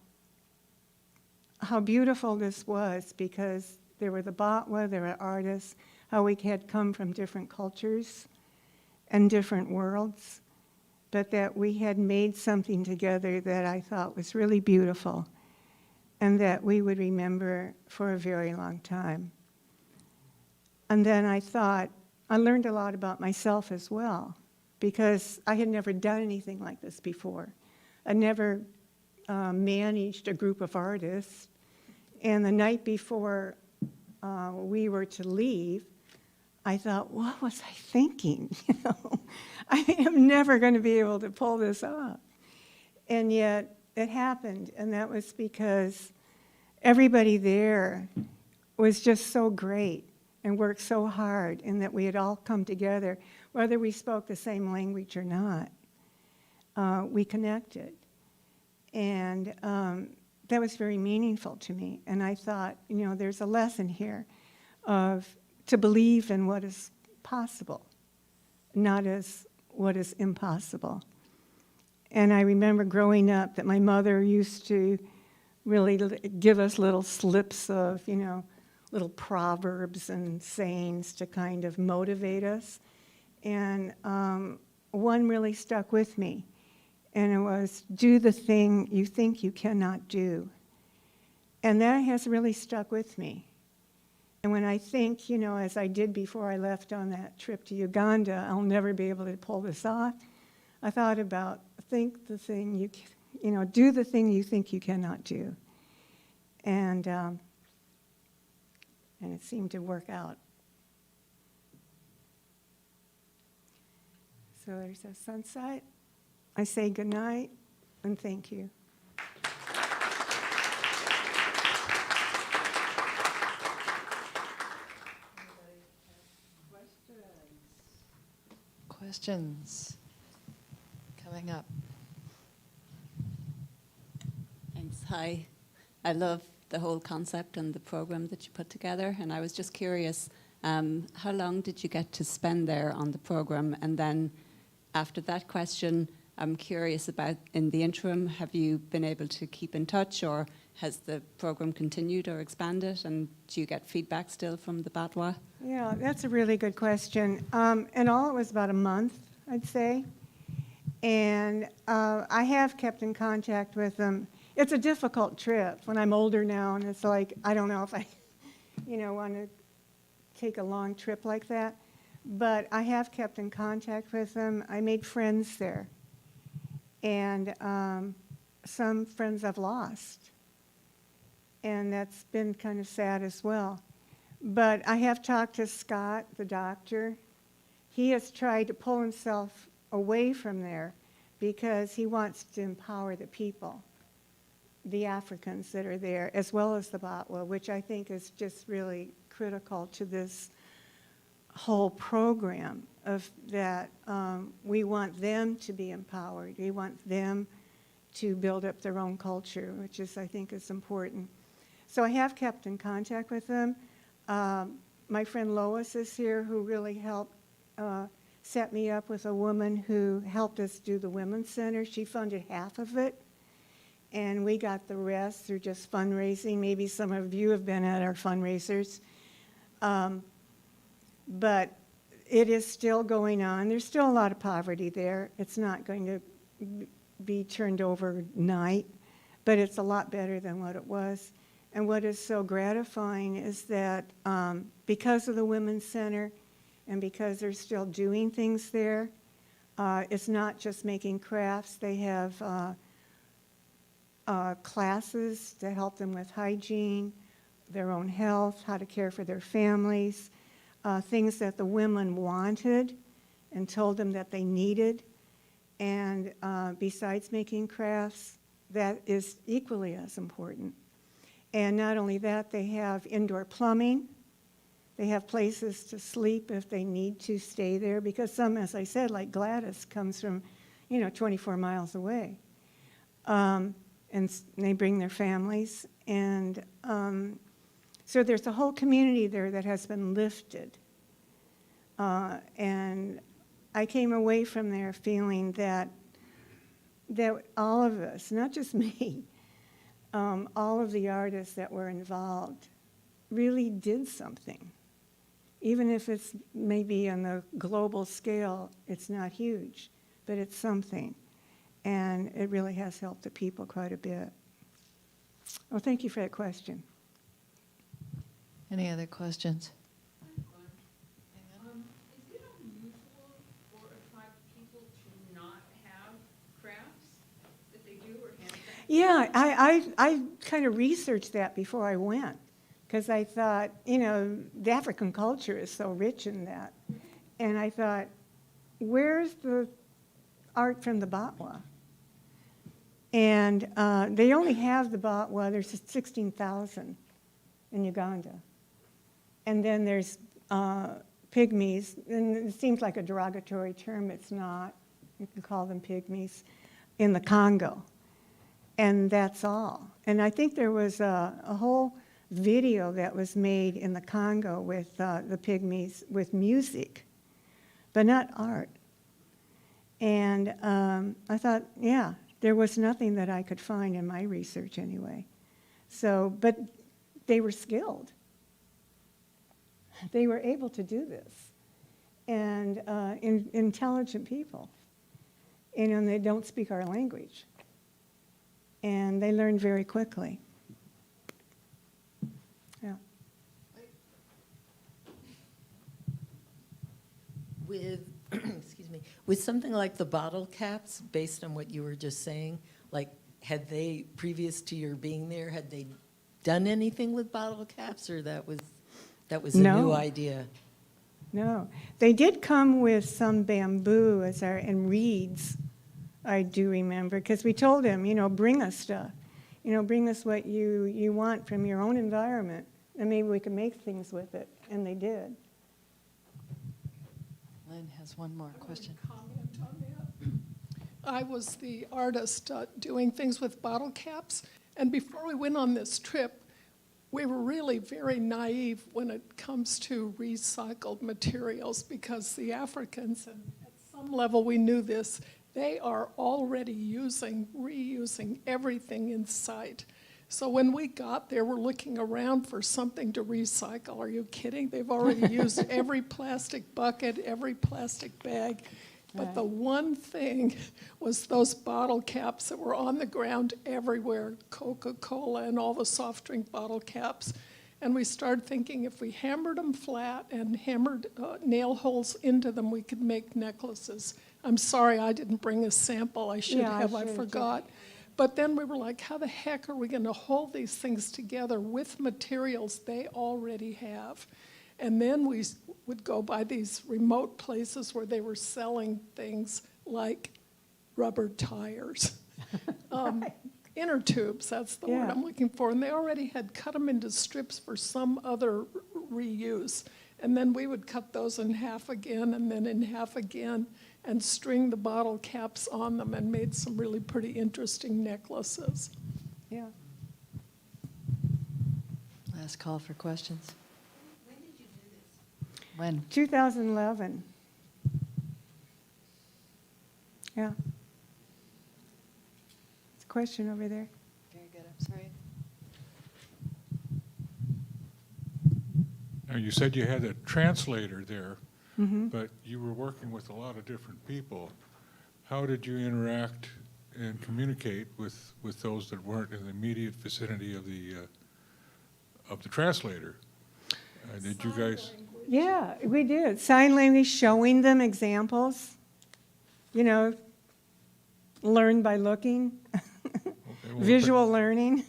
how beautiful this was, because there were the Batwa, there were artists, how we had come from different cultures and different worlds, but that we had made something together that I thought was really beautiful and that we would remember for a very long time. And then I thought, I learned a lot about myself as well, because I had never done anything like this before. I never managed a group of artists. And the night before we were to leave, I thought, what was I thinking? I am never going to be able to pull this off. And yet it happened, and that was because everybody there was just so great and worked so hard, and that we had all come together, whether we spoke the same language or not. We connected. And that was very meaningful to me. And I thought, there's a lesson here to believe in what is possible, not as what is impossible. And I remember growing up that my mother used to really give us little slips of, little proverbs and sayings to kind of motivate us. And one really stuck with me, and it was, do the thing you think you cannot do. And that has really stuck with me. And when I think, as I did before I left on that trip to Uganda, I'll never be able to pull this off, I thought about, do the thing you think you cannot do. And it seemed to work out. So there's a sunset. I say good night and thank you. Questions coming up. Thanks. Hi. I love the whole concept and the program that you put together, and I was just curious, how long did you get to spend there on the program? And then after that question, I'm curious about, in the interim, have you been able to keep in touch, or has the program continued or expanded? And do you get feedback still from the Batwa? Yeah, that's a really good question. And all, it was about a month, I'd say. And I have kept in contact with them. It's a difficult trip when I'm older now, and it's like, I don't know if I, want to take a long trip like that. But I have kept in contact with them. I made friends there. And some friends I've lost. And that's been kind of sad as well. But I have talked to Scott, the doctor. He has tried to pull himself away from there because he wants to empower the people, the Africans that are there, as well as the Batwa, which I think is just really critical to this whole program of that we want them to be empowered. We want them to build up their own culture, which is, I think, is important. So I have kept in contact with them. My friend Lois is here, who really helped set me up with a woman who helped us do the Women's Center. She funded half of it, and we got the rest through just fundraising. Maybe some of you have been at our fundraisers. But it is still going on. There's still a lot of poverty there. It's not going to be turned overnight, but it's a lot better than what it was. And what is so gratifying is that because of the Women's Center and because they're still doing things there, it's not just making crafts. They have classes to help them with hygiene, their own health, how to care for their families, things that the women wanted and told them that they needed. And besides making crafts, that is equally as important. And not only that, they have indoor plumbing. They have places to sleep if they need to stay there, because some, as I said, like Gladys, comes from, 24 miles away. And they bring their families. And so there's a whole community there that has been lifted. And I came away from there feeling that all of us, not just me, all of the artists that were involved really did something. Even if it's maybe on the global scale, it's not huge, but it's something. And it really has helped the people quite a bit. Well, thank you for that question. Any other questions? Is it unusual for a tribe of people to not have crafts that they do or have? Yeah, I kind of researched that before I went, because I thought, the African culture is so rich in that. And I thought, where's the art from the Batwa? And they only have the Batwa, there's 16,000 in Uganda. And then there's pygmies, and it seems like a derogatory term, it's not. You can call them pygmies, in the Congo. And that's all. And I think there was a whole video that was made in the Congo with the Pygmies with music, but not art. And I thought, yeah, there was nothing that I could find in my research anyway. So, but they were skilled. They were able to do this. And intelligent people. And they don't speak our language. And they learn very quickly. Yeah. With, excuse me, with something like the bottle caps, based on what you were just saying, like, had they, previous to your being there, had they done anything with bottle caps, or that was a No. new idea? No. They did come with some bamboo and reeds, I do remember, because we told them, bring us stuff. Bring us what you want from your own environment, and maybe we can make things with it. And they did. Lynn has one more question. Comment on that. I was the artist doing things with bottle caps, and before we went on this trip, we were really very naive when it comes to recycled materials, because the Africans, and at some level we knew this, they are already reusing everything in sight. So when we got there, we're looking around for something to recycle. Are you kidding? They've already used every plastic bucket, every plastic bag. But the one thing was those bottle caps that were on the ground everywhere, Coca-Cola and all the soft drink bottle caps. And we started thinking if we hammered them flat and hammered nail holes into them, we could make necklaces. I'm sorry I didn't bring a sample. I should have, I forgot. But then we were like, how the heck are we going to hold these things together with materials they already have? And then we would go by these remote places where they were selling things like rubber tires. Inner tubes, that's the word I'm looking for. And they already had cut them into strips for some other reuse. And then we would cut those in half again and then in half again and string the bottle caps on them and made some really pretty interesting necklaces. Yeah. Last call for questions. When did you do this? When? 2011. Yeah. It's a question over there. Very good, I'm sorry. Now, you said you had a translator there, Mm-hmm. but you were working with a lot of different people. How did you interact and communicate with those that weren't in the immediate vicinity of the translator? Did you guys? Yeah, we did. Sign language, showing them examples, learn by looking, Okay, well, visual learning,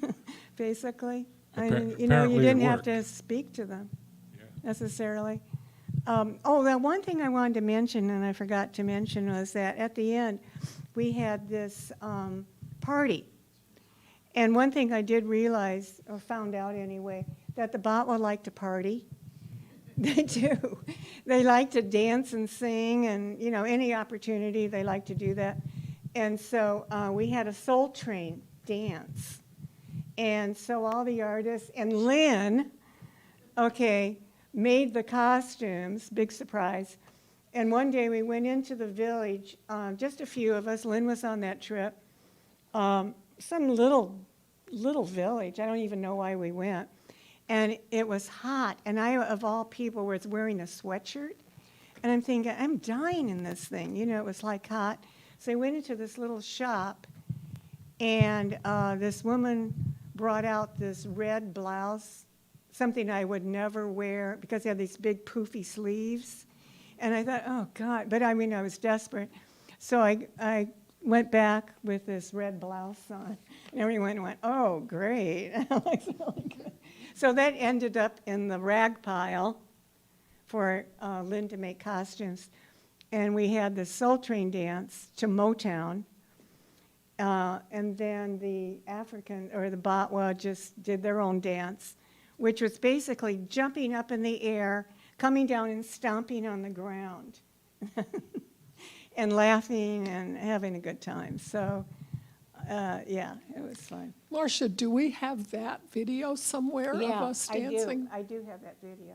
basically. I mean, you apparently it didn't have worked. to speak to them Yeah. necessarily. The one thing I wanted to mention, and I forgot to mention, was that at the end, we had this party. And one thing I did realize, or found out anyway, that the Batwa like to party. They do. They like to dance and sing, and any opportunity they like to do that. And so we had a Soul Train dance. And so all the artists, and Lynn, made the costumes, big surprise. And one day we went into the village, just a few of us. Lynn was on that trip. Some little village. I don't even know why we went. And it was hot. And I, of all people, was wearing a sweatshirt. And I'm thinking, I'm dying in this thing. It was like hot. So I went into this little shop, and this woman brought out this red blouse, something I would never wear because it had these big poofy sleeves. And I thought, oh, God. But I was desperate. So I went back with this red blouse on. And everyone went, oh, great. That's really good. So that ended up in the rag pile for Lynn to make costumes. And we had the Soul Train dance to Motown. And then the African, or the Batwa, just did their own dance, which was basically jumping up in the air, coming down and stomping on the ground, and laughing and having a good time. So Yeah, it was fun. Marsha, do we have that video somewhere of us dancing? I do have that video.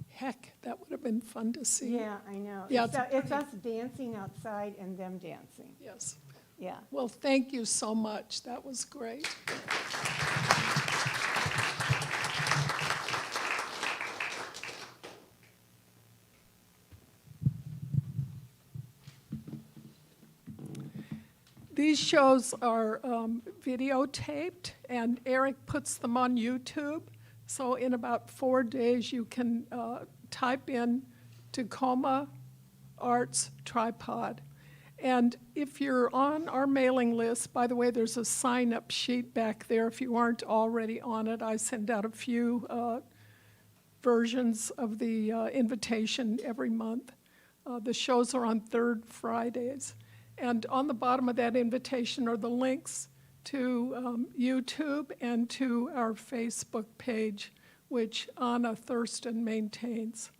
Heck, that would have been fun to see. Yeah, I know. Yeah, It's us dancing outside and them dancing. Yes. Yeah. Well, thank you so much. That was great. These shows are videotaped, and Erik puts them on YouTube. So in about 4 days, you can type in Tacoma Arts Tripod. And if you're on our mailing list, by the way, there's a sign-up sheet back there. If you aren't already on it, I send out a few versions of the invitation every month. The shows are on third Fridays. And on the bottom of that invitation are the links to YouTube and to our Facebook page, which Anna Thurston maintains.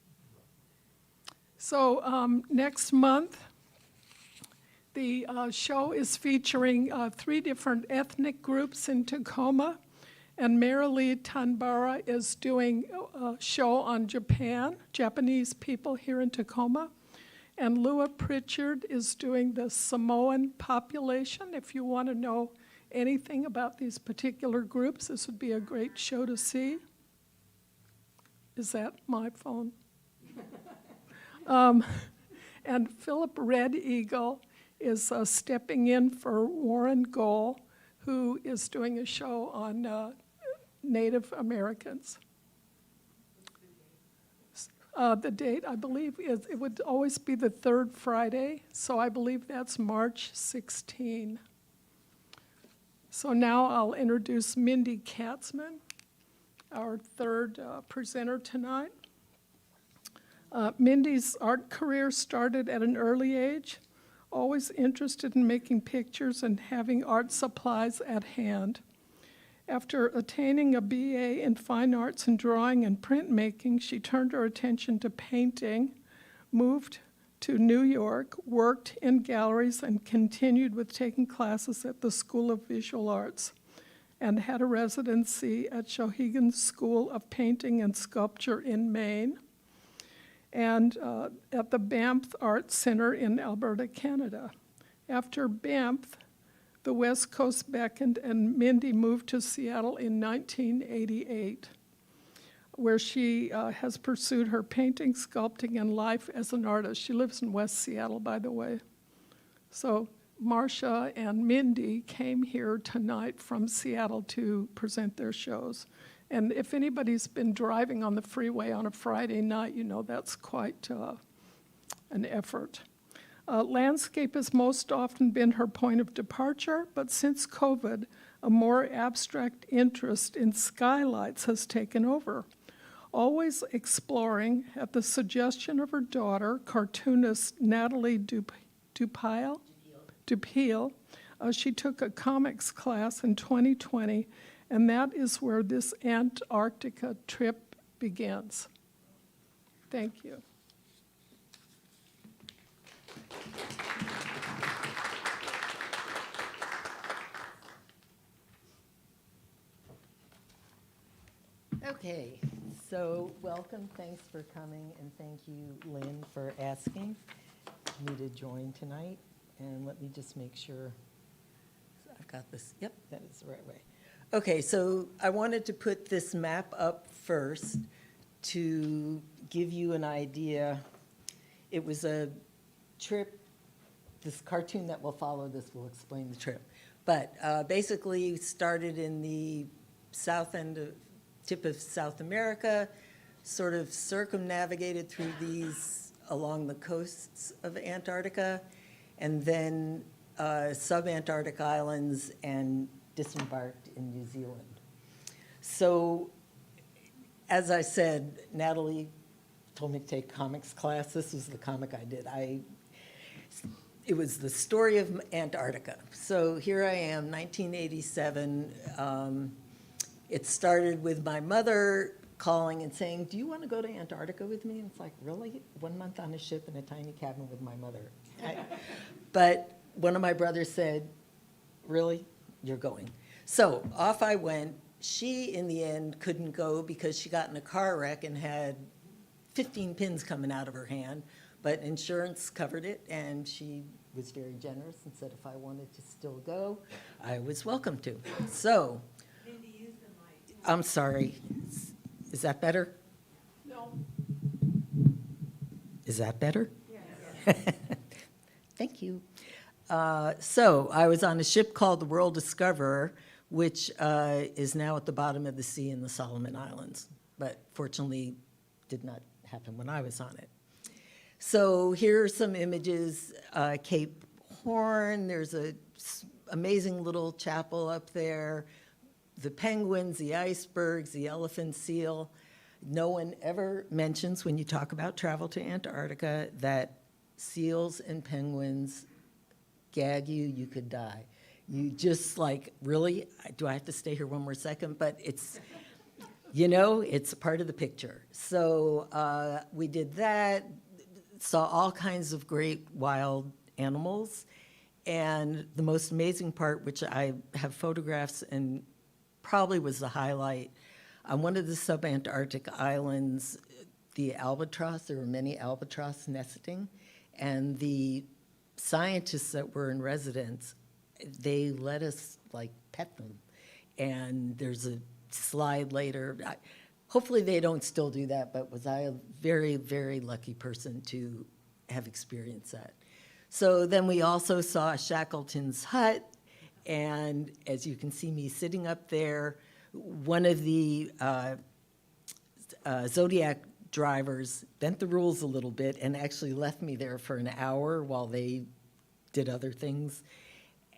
So next month, the show is featuring 3 different ethnic groups in Tacoma, and Marilee Tanbara is doing a show on Japanese people here in Tacoma, and Lua Pritchard is doing the Samoan population. If you want to know anything about these particular groups, this would be a great show to see. Is that my phone? And Philip Red Eagle is stepping in for Warren Gohl, who is doing a show on Native Americans. The date, I believe, it would always be the third Friday, so I believe that's March 16. So now I'll introduce Mindi Katzman, our third presenter tonight. Mindy's art career started at an early age, always interested in making pictures and having art supplies at hand. After attaining a BA in fine arts and drawing and printmaking, she turned her attention to painting, moved to New York, worked in galleries, and continued with taking classes at the School of Visual Arts, and had a residency at Shawinigan School of Painting and Sculpture in Maine, and at the Banff Arts Center in Alberta, Canada. After Banff, the West Coast beckoned, and Mindi moved to Seattle in 1988, where she has pursued her painting, sculpting, and life as an artist. She lives in West Seattle, by the way. So Marsha and Mindi came here tonight from Seattle to present their shows. And if anybody's been driving on the freeway on a Friday night, you know that's quite an effort. Landscape has most often been her point of departure, but since COVID, a more abstract interest in skylights has taken over. Always exploring, at the suggestion of her daughter, cartoonist Natalie Dupeil, she took a comics class in 2020, and that is where this Antarctica trip begins. Thank you. Okay, so welcome, thanks for coming, and thank you, Lynn, for asking me to join tonight. And let me just make sure I've got this. Yep, that is the right way. Okay, so I wanted to put this map up first to give you an idea. It was a trip. This cartoon that will follow this will explain the trip. But basically started in the south end of tip of South America, sort of circumnavigated through these along the coasts of Antarctica, and then sub-Antarctic islands, and disembarked in New Zealand. So, as I said, Natalie told me to take comics class. This was the comic I did. It was the story of Antarctica. So here I am, 1987. It started with my mother calling and saying, "Do you want to go to Antarctica with me?" And it's like, really? 1 month on a ship in a tiny cabin with my mother. But one of my brothers said, "Really? you're going. So off I went. She, in the end, couldn't go because she got in a car wreck and had 15 pins coming out of her hand, but insurance covered it, and she was very generous and said if I wanted to still go, I was welcome to. So, I'm sorry. Is that better? No. Is that better? Yes. Thank you. So I was on a ship called the World Discoverer, which is now at the bottom of the sea in the Solomon Islands, but fortunately did not happen when I was on it. So here are some images. Cape Horn, there's a amazing little chapel up there. The penguins, the icebergs, the elephant seal. No one ever mentions when you talk about travel to Antarctica that seals and penguins gag you, you could die. You just like, really? Do I have to stay here one more second? But it's, you know, it's part of the picture. So we did that, saw all kinds of great wild animals. And the most amazing part, which I have photographs and probably was the highlight, on one of the subantarctic islands, the albatross, there were many albatross nesting, and the scientists that were in residence, they let us like pet them. And there's a slide later. Hopefully they don't still do that, but was I a very, very lucky person to have experienced that. So then we also saw Shackleton's hut, and as you can see me sitting up there, one of the Zodiac drivers bent the rules a little bit and actually left me there for an hour while they did other things.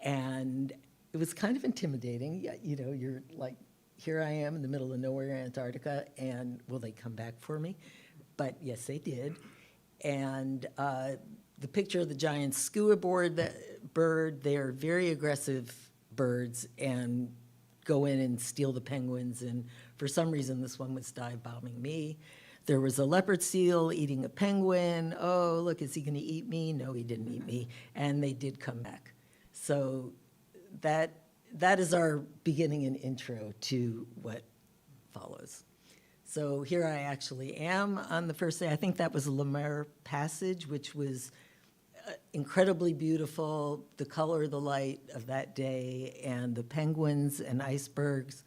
And it was kind of intimidating. You know, you're like, here I am in the middle of nowhere, Antarctica, and will they come back for me? But yes, they did. And the picture of the giant skua bird, they're very aggressive birds and go in and steal the penguins. And for some reason, this one was dive bombing me. There was a leopard seal eating a penguin. Oh, look, is he going to eat me? No, he didn't eat me. And they did come back. So that is our beginning and intro to what follows. So here I actually am on the first day. I think that was Le Maire Passage, which was incredibly beautiful, the color of the light of that day, and the penguins and icebergs.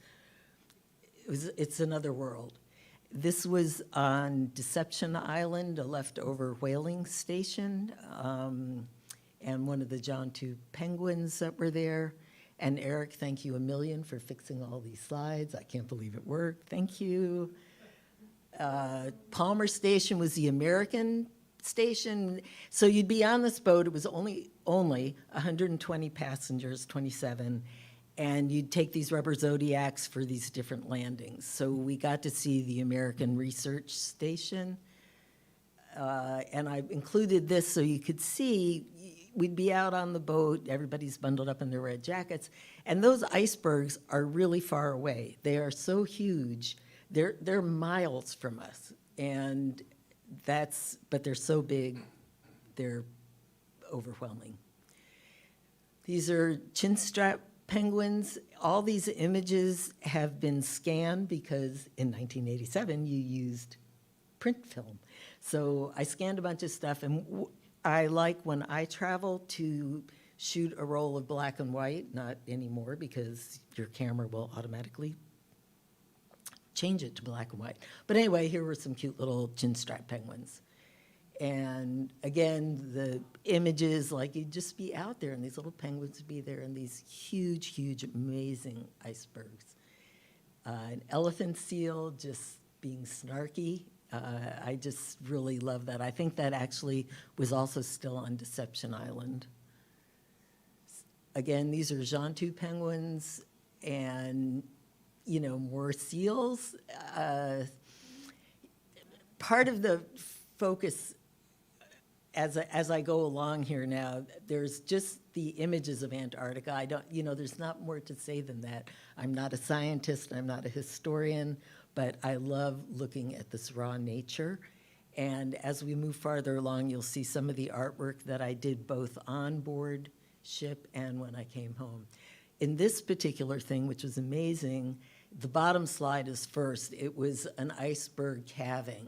It's another world. This was on Deception Island, a leftover whaling station, and one of the John II penguins that were there. And Erik, thank you a million for fixing all these slides. I can't believe it worked. Thank you. Palmer Station was the American station. So you'd be on this boat. It was only 120 passengers, 27, and you'd take these rubber Zodiacs for these different landings. So we got to see the American Research Station, and I included this so you could see. We'd be out on the boat, everybody's bundled up in their red jackets, and those icebergs are really far away. They are so huge, they're miles from us, and but they're so big, they're overwhelming. These are chinstrap penguins. All these images have been scanned because in 1987 you used print film. So I scanned a bunch of stuff, and I like when I travel to shoot a roll of black and white, not anymore because your camera will automatically change it to black and white. But anyway, here were some cute little chinstrap penguins. And again, the images, like you'd just be out there and these little penguins would be there and these huge, huge, amazing icebergs. An elephant seal just being snarky. I just really love that. I think that actually was also still on Deception Island. Again, these are Jean II penguins and, you know, more seals. Part of the focus as I go along here now, there's just the images of Antarctica. There's not more to say than that. I'm not a scientist, I'm not a historian, but I love looking at this raw nature. And as we move farther along, you'll see some of the artwork that I did both on board ship and when I came home. in this particular thing, which was amazing, the bottom slide is first. It was an iceberg calving,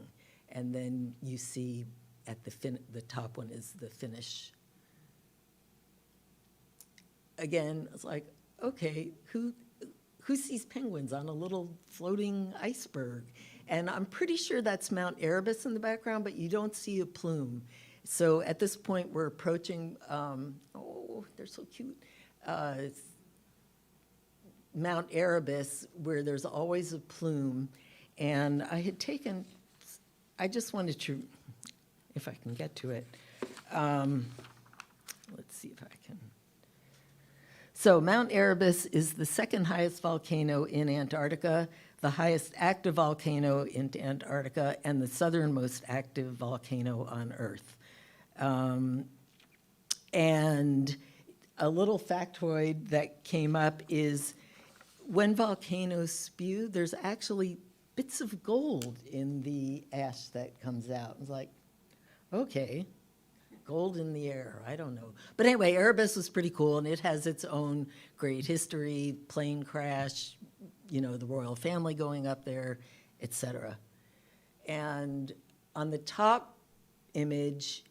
and then you see at the top one is the finish. Again, it's like, okay, who sees penguins on a little floating iceberg? And I'm pretty sure that's Mount Erebus in the background, but you don't see a plume. So at this point, we're approaching, oh, they're so cute, Mount Erebus, where there's always a plume. And I had taken, I just wanted to, if I can get to it, let's see if I can. So Mount Erebus is the second highest volcano in Antarctica, the highest active volcano in Antarctica, and the southernmost active volcano on Earth. And a little factoid that came up is when volcanoes spew, there's actually bits of gold in the ash that comes out. It's like, okay, gold in the air, I don't know. But anyway, Erebus was pretty cool, and it has its own great history, plane crash, you know, the royal family going up there, etc. And on the top image,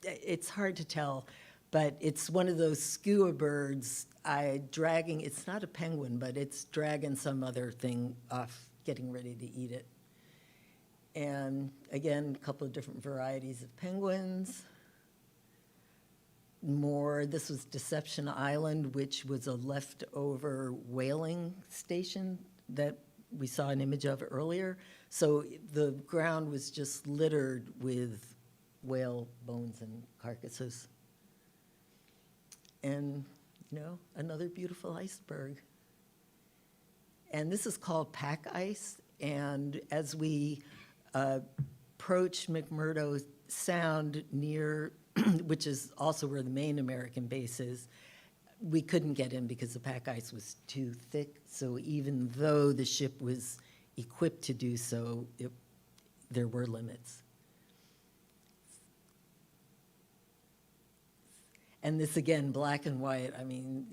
it's hard to tell, but it's one of those skua birds dragging, it's not a penguin, but it's dragging some other thing off, getting ready to eat it. And again, a couple of different varieties of penguins. This was Deception Island, which was a leftover whaling station that we saw an image of earlier. So the ground was just littered with whale bones and carcasses. And, you know, another beautiful iceberg. And this is called pack ice. And as we approach McMurdo Sound near, which is also where the main American base is, we couldn't get in because the pack ice was too thick. So even though the ship was equipped to do so, there were limits. And this, again, black and white, I mean,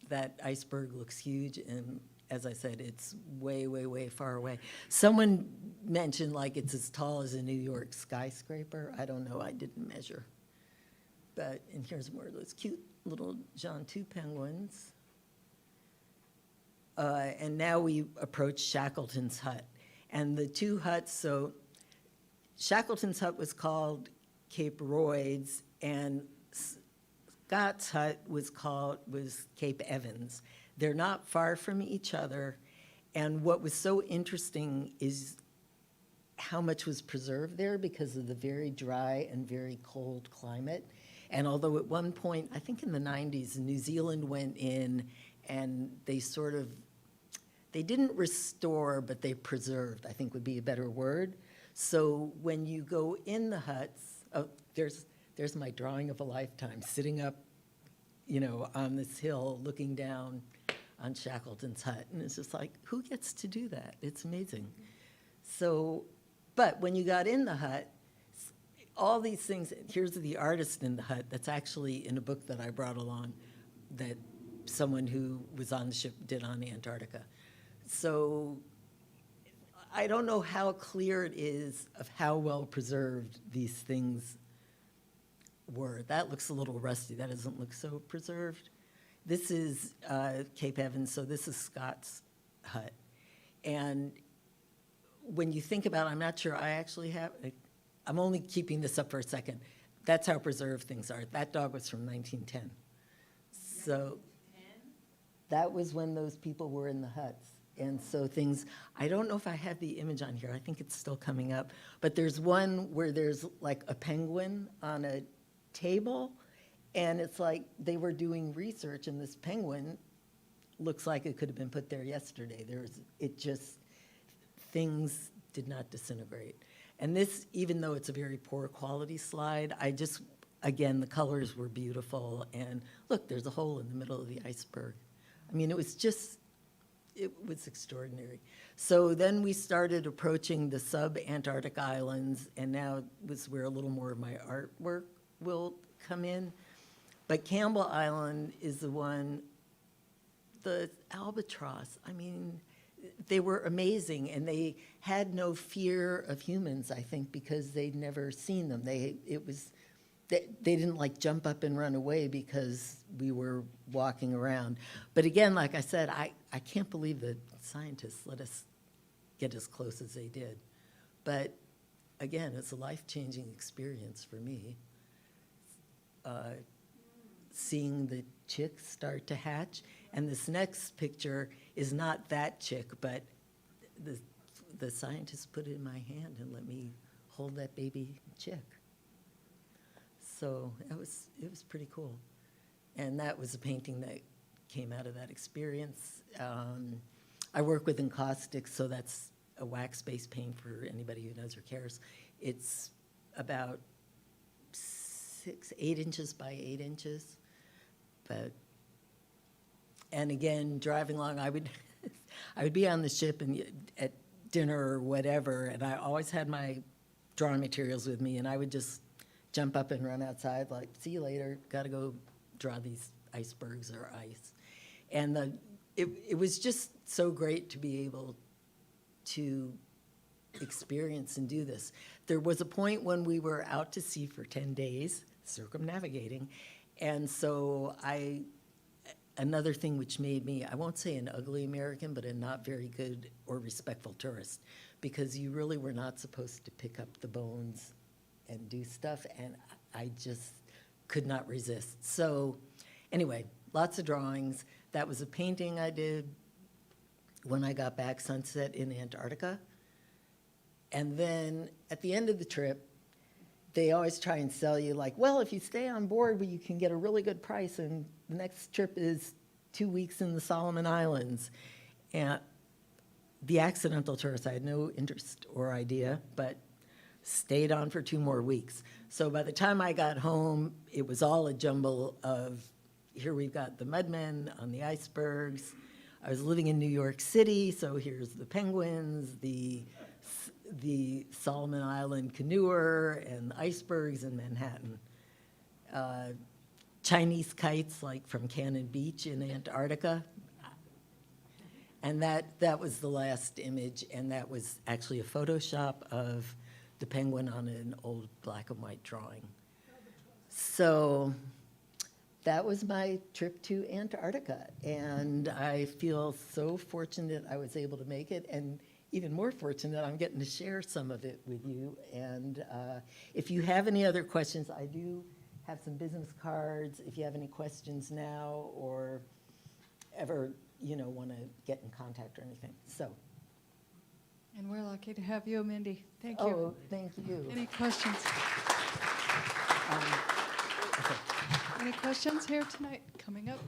that iceberg looks huge, and as I said, it's way, way, way far away. Someone mentioned like it's as tall as a New York skyscraper. I don't know, I didn't measure. And here's more of those cute little Gentoo penguins. And now we approach Shackleton's hut. And the two huts, so Shackleton's hut was called Cape Royds, and Scott's hut was Cape Evans. They're not far from each other, and what was so interesting is how much was preserved there because of the very dry and very cold climate. And although at one point, I think in the 90s, New Zealand went in and they didn't restore, but they preserved, I think would be a better word. So when you go in the huts, there's my drawing of a lifetime, sitting up, you know, on this hill, looking down on Shackleton's hut. And it's just like, who gets to do that? It's amazing. So, but when you got in the hut, all these things, here's the artist in the hut that's actually in a book that I brought along that someone who was on the ship did on Antarctica. So I don't know how clear it is of how well preserved these things were. That looks a little rusty. That doesn't look so preserved. This is Cape Evans, so this is Scott's hut. And when you think about it, I'm not sure I actually have, I'm only keeping this up for a second. That's how preserved things are. That dog was from 1910. So that was when those people were in the huts. And so things, I don't know if I have the image on here. I think it's still coming up. But there's one where there's like a penguin on a table, and it's like they were doing research, and this penguin looks like it could have been put there yesterday. Things did not disintegrate. And this, even though it's a very poor quality slide, again, the colors were beautiful, and look, there's a hole in the middle of the iceberg. I mean, it was extraordinary. So then we started approaching the sub-Antarctic islands, and now was where a little more of my artwork will come in. But Campbell Island is the one, the albatross, I mean, they were amazing, and they had no fear of humans, I think, because they'd never seen them. They didn't like jump up and run away because we were walking around. But again, like I said, I can't believe that scientists let us get as close as they did. But again, it's a life-changing experience for me. Seeing the chicks start to hatch. And this next picture is not that chick, but the scientists put it in my hand and let me hold that baby chick. So it was pretty cool. And that was a painting that came out of that experience. I work with encaustics, so that's a wax-based paint for anybody who knows or cares. It's about 8 inches by 8 inches. And again, driving along, I would be on the ship and at dinner or whatever, and I always had my drawing materials with me, and I would just jump up and run outside, like, see you later, gotta go draw these icebergs or ice. And it was just so great to be able to experience and do this. There was a point when we were out to sea for 10 days, circumnavigating, and so another thing which made me, I won't say an ugly American, but a not very good or respectful tourist, because you really were not supposed to pick up the bones and do stuff, and I just could not resist. So anyway, lots of drawings. That was a painting I did when I got back, sunset in Antarctica. And then at the end of the trip, they always try and sell you like, well, if you stay on board, you can get a really good price, and the next trip is 2 weeks in the Solomon Islands. And the accidental tourist, I had no interest or idea, but stayed on for 2 more weeks. So by the time I got home, it was all a jumble of, here we've got the mudmen on the icebergs. I was living in New York City, so here's the penguins, the Solomon Island canoer, and icebergs in Manhattan. Chinese kites, like from Cannon Beach in Antarctica. And that was the last image, and that was actually a Photoshop of the penguin on an old black and white drawing. So that was my trip to Antarctica, and I feel so fortunate I was able to make it, and even more fortunate I'm getting to share some of it with you. And if you have any other questions, I do have some business cards if you have any questions now or ever, want to get in contact or anything. So. And we're lucky to have you, Mindi. Thank you. Oh, thank you. Any questions? Okay. Any questions here tonight coming up?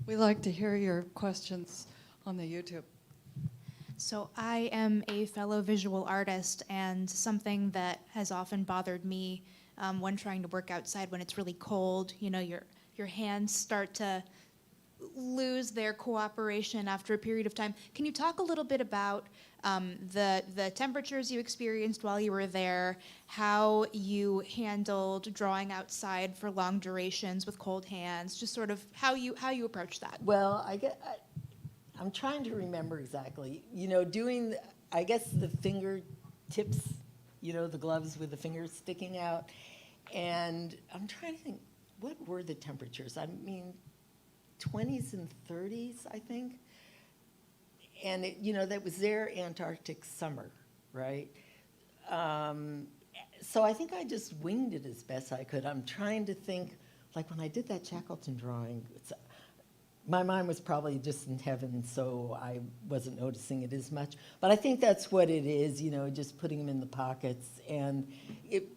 We like to hear your questions on the YouTube. So I am a fellow visual artist, and something that has often bothered me when trying to work outside when it's really cold, your hands start to lose their cooperation after a period of time. Can you talk a little bit about the temperatures you experienced while you were there, how you handled drawing outside for long durations with cold hands, just sort of how you approach that? Well, I'm trying to remember exactly. Doing, I guess, the fingertips, the gloves with the fingers sticking out. And I'm trying to think, what were the temperatures? I mean, 20s and 30s, I think. And, that was their Antarctic summer, right? So I think I just winged it as best I could. I'm trying to think, like when I did that Shackleton drawing, my mind was probably just in heaven, so I wasn't noticing it as much. But I think that's what it is, just putting them in the pockets. And it,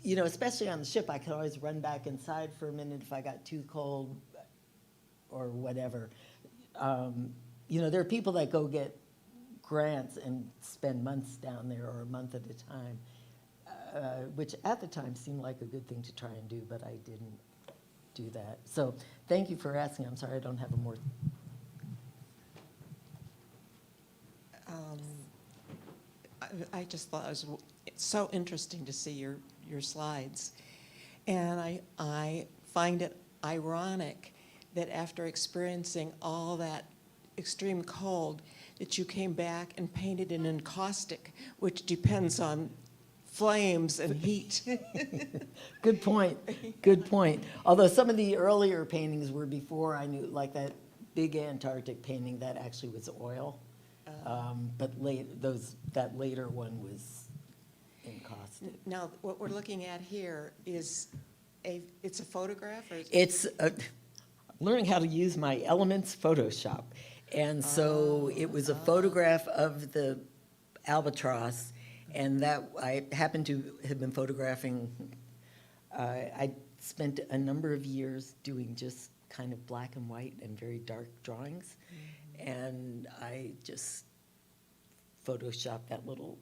especially on the ship, I could always run back inside for a minute if I got too cold or whatever. There are people that go get grants and spend months down there or a month at a time, which at the time seemed like a good thing to try and do, but I didn't do that. So thank you for asking. I'm sorry I don't have a more. I just thought it's so interesting to see your slides. And I find it ironic that after experiencing all that extreme cold, that you came back and painted in encaustic, which depends on flames and heat. Good point. Good point. Although some of the earlier paintings were before I knew, like that big Antarctic painting that actually was oil. But that later one was encaustic. Now, what we're looking at here is it's a photograph? Or It's learning how to use my Elements Photoshop. And so it was a photograph of the albatross, and that I happened to have been photographing. I spent a number of years doing just kind of black and white and very dark drawings, and I just photoshopped that little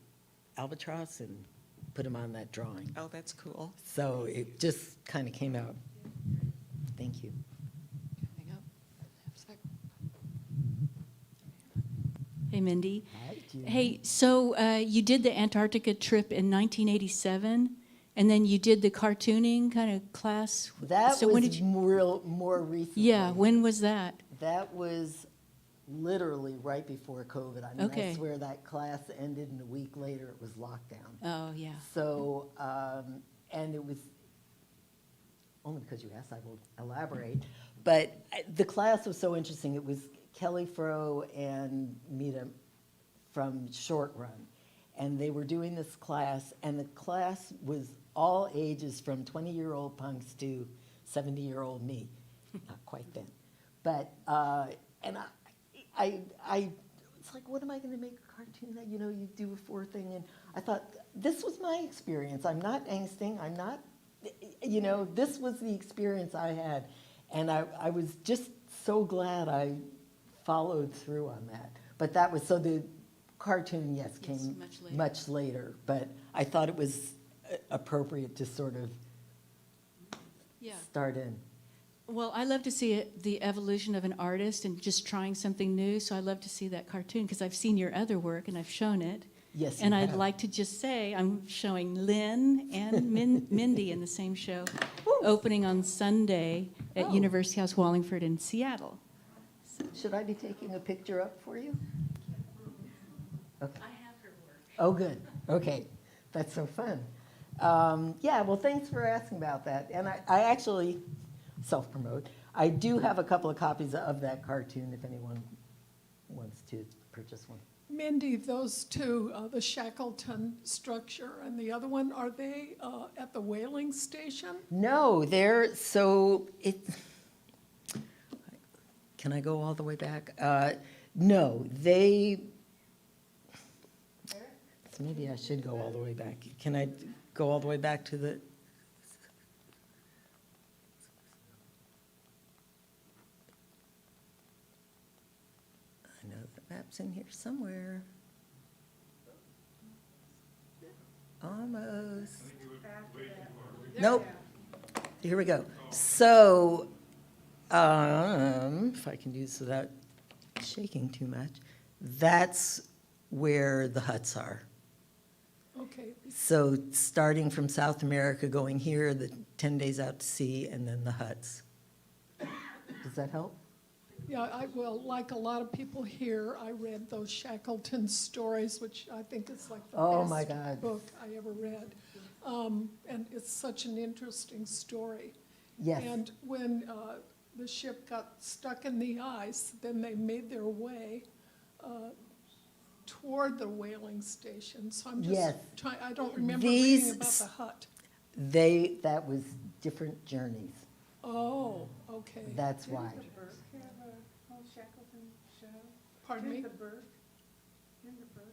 albatross and put him on that drawing. Oh, that's cool. So it just kind of came out. Thank you. Coming up. Have a sec. Hey, Mindy. Hi, Judy. Hey, so you did the Antarctica trip in 1987, and then you did the cartooning kind of class. That so when was did you? more recently. Yeah, when was that? That was literally right before COVID. I mean, Okay. I swear that class ended, and a week later it was lockdown. Oh, yeah. So, and it was, only because you asked, I will elaborate. But the class was so interesting. It was Kelly Froh and Mita from Short Run. And they were doing this class, and the class was all ages from 20-year-old punks to 70-year-old me. Not quite then. But, and it's like, what am I going to make a cartoon that, you do a 4 thing? And I thought, this was my experience. I'm not angsting. I'm not, this was the experience I had. And I was just so glad I followed through on that. But that was, so the cartoon, yes, came much later. But I thought it was appropriate to sort of start in. Well, I love to see the evolution of an artist and just trying something new. So I love to see that cartoon because I've seen your other work and I've shown it. Yes, and you I'd have. like to just say I'm showing Lynn and Mindy in the same show, opening on Sunday at University House Wallingford in Seattle. Should I be taking a picture up for you? Okay. I have her work. Oh, good. Okay. That's so fun. Yeah, well, thanks for asking about that. And I actually self-promote. I do have a couple of copies of that cartoon if anyone wants to purchase one. Mindy, those two, the Shackleton structure and the other one, are they at the whaling station? No, can I go all the way back? No, so maybe I should go all the way back. Can I go all the way back to the? I know the map's in here somewhere. Almost. Nope. Here we go. So, if I can do this without shaking too much, that's where the huts are. Okay. So starting from South America, going here, the 10 days out to sea, and then the huts. Does that help? Yeah, well, like a lot of people here, I read those Shackleton stories, which I think is like the Oh, my best God. book I ever read. And it's such an interesting story. Yes. And when the ship got stuck in the ice, then they made their way toward the whaling station. So I'm just Yes. trying, I don't remember These reading about the hut. That was different journeys. Oh, okay. That's why. Have a whole Shackleton show? Pardon me? The Burke?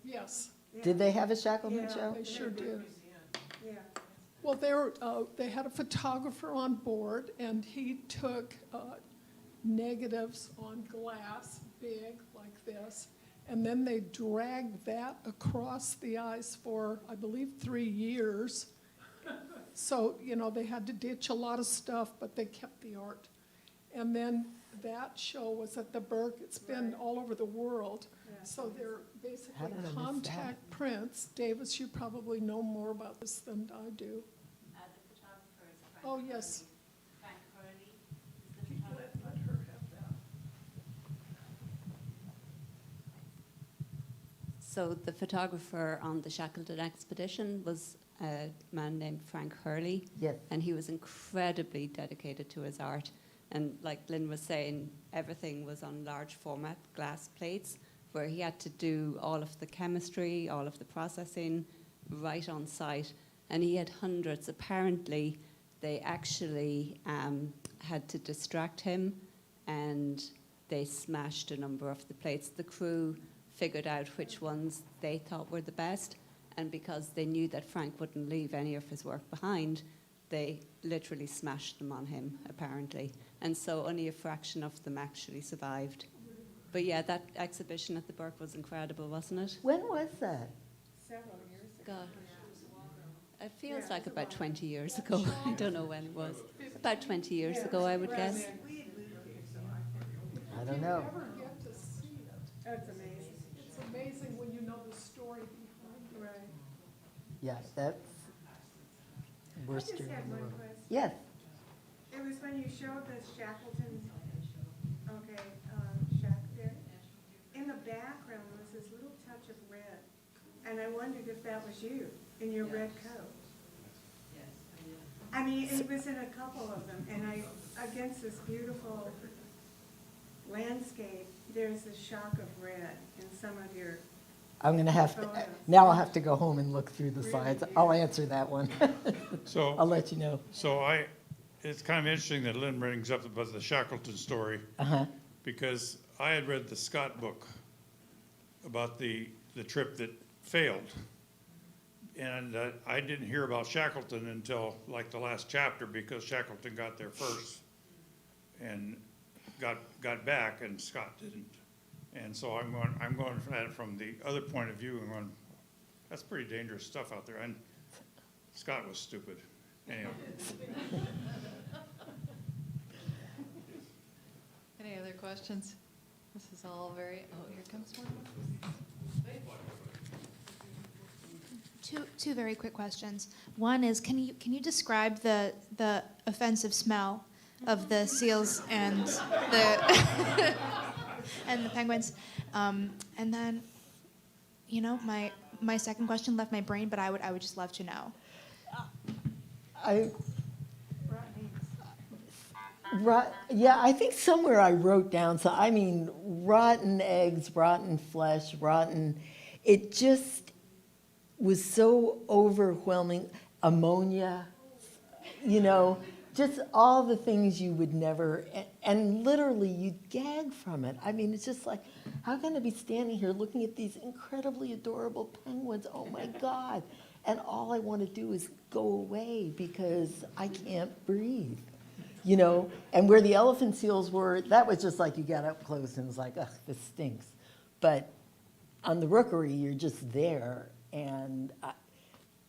Yes, Did they have a Shackleton show? they sure did. Yeah. Well, they had a photographer on board, and he took negatives on glass, big like this, and then they dragged that across the ice for, I believe, 3 years. So, they had to ditch a lot of stuff, but they kept the art. And then that show was at the Burke. It's been all over the world. So they're How basically did I miss contact prints. Davis, you probably know more about this than I do. Oh, yes. Let her have that. So the photographer on the Shackleton expedition was a man named Frank Hurley. Yes. And he was incredibly dedicated to his art. And like Lynn was saying, everything was on large format glass plates where he had to do all of the chemistry, all of the processing right on site. And he had hundreds. Apparently, they actually had to distract him and they smashed a number of the plates. The crew figured out which ones they thought were the best. And because they knew that Frank wouldn't leave any of his work behind, they literally smashed them on him, apparently. And so only a fraction of them actually survived. But yeah, that exhibition at the Burke was incredible, wasn't it? When was that? Several years ago. God. It feels like about 20 years ago. I don't know when it was. About 20 years ago, I would guess. I don't know. If you ever get to see it, That's amazing. it's amazing when you know the story behind it. Right. Yeah, that's I worst just year had in the one world. question. Yes. It was when you showed the Shackleton, okay, shack there. In the background was this little touch of red. And I wondered if that was you in your red coat. I mean, it was in a couple of them, and against this beautiful landscape, there's a shock of red in some of your I'm going to have to, now I'll have to go home and look through the slides. I'll answer that one. So, I'll let you know. so it's kind of interesting that Lynn brings up about the Shackleton story, Uh-huh. because I had read the Scott book about the trip that failed. And I didn't hear about Shackleton until like the last chapter, because Shackleton got there first and got back, and Scott didn't. And so I'm going at it from the other point of view, and going, that's pretty dangerous stuff out there. And Scott was stupid. Anyway. Any other questions? This is all very, oh, here comes one. Two very quick questions. One is, can you describe the offensive smell of the seals and the and the penguins? And then, my second question left my brain, but I would just love to know. Yeah, I think somewhere I wrote down, so I mean, rotten eggs, rotten flesh, rotten, it just was so overwhelming. Ammonia, just all the things you would never, and literally you'd gag from it. I mean, it's just like, how can I be standing here looking at these incredibly adorable penguins? Oh my God. And all I want to do is go away because I can't breathe. And where the elephant seals were, that was just like you got up close and it was like, ugh, this stinks. But on the rookery, you're just there. And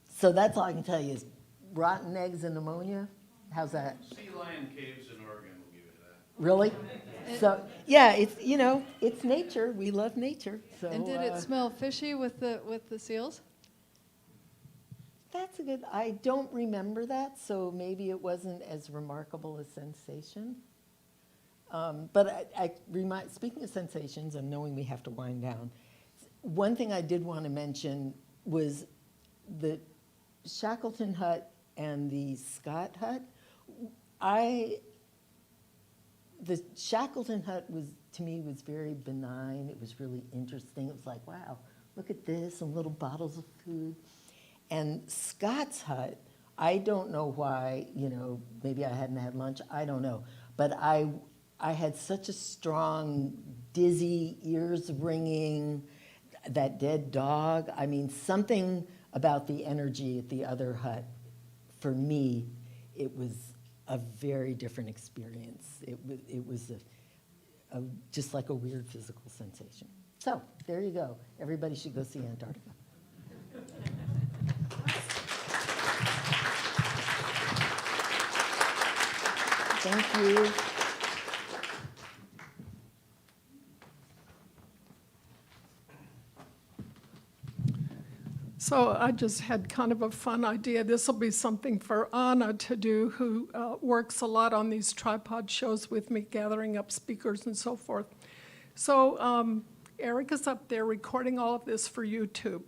so that's all I can tell you is rotten eggs and ammonia. How's that? Sea lion caves in Oregon will give you that. Really? So, yeah, it's nature. We love nature. So, And did it smell fishy with the seals? That's a good, I don't remember that, so maybe it wasn't as remarkable a sensation. But speaking of sensations and knowing we have to wind down, one thing I did want to mention was the Shackleton hut and the Scott hut. The Shackleton hut to me was very benign. It was really interesting. It was like, wow, look at this, and little bottles of food. And Scott's hut, I don't know why, maybe I hadn't had lunch, I don't know. But I had such a strong, dizzy, ears ringing, that dead dog. I mean, something about the energy at the other hut, for me, it was a very different experience. It was just like a weird physical sensation. So, there you go. Everybody should go see Antarctica. Thank you. So I just had kind of a fun idea. This will be something for Anna to do, who works a lot on these tripod shows with me, gathering up speakers and so forth. So Erik is up there recording all of this for YouTube.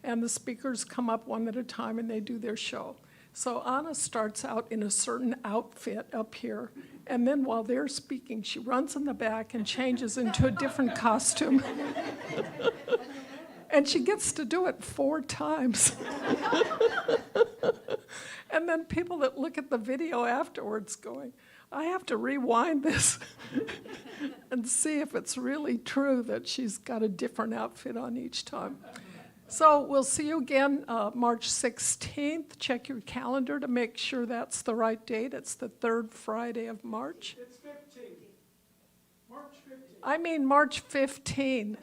And the speakers come up one at a time and they do their show. So Anna starts out in a certain outfit up here. And then while they're speaking, she runs in the back and changes into a different costume. And she gets to do it 4 times. And then people that look at the video afterwards going, I have to rewind this and see if it's really true that she's got a different outfit on each time. So we'll see you again March 16th. Check your calendar to make sure that's the right date. It's the 3rd Friday of March. It's 15. March 15. I mean March 15.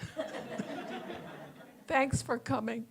Thanks for coming.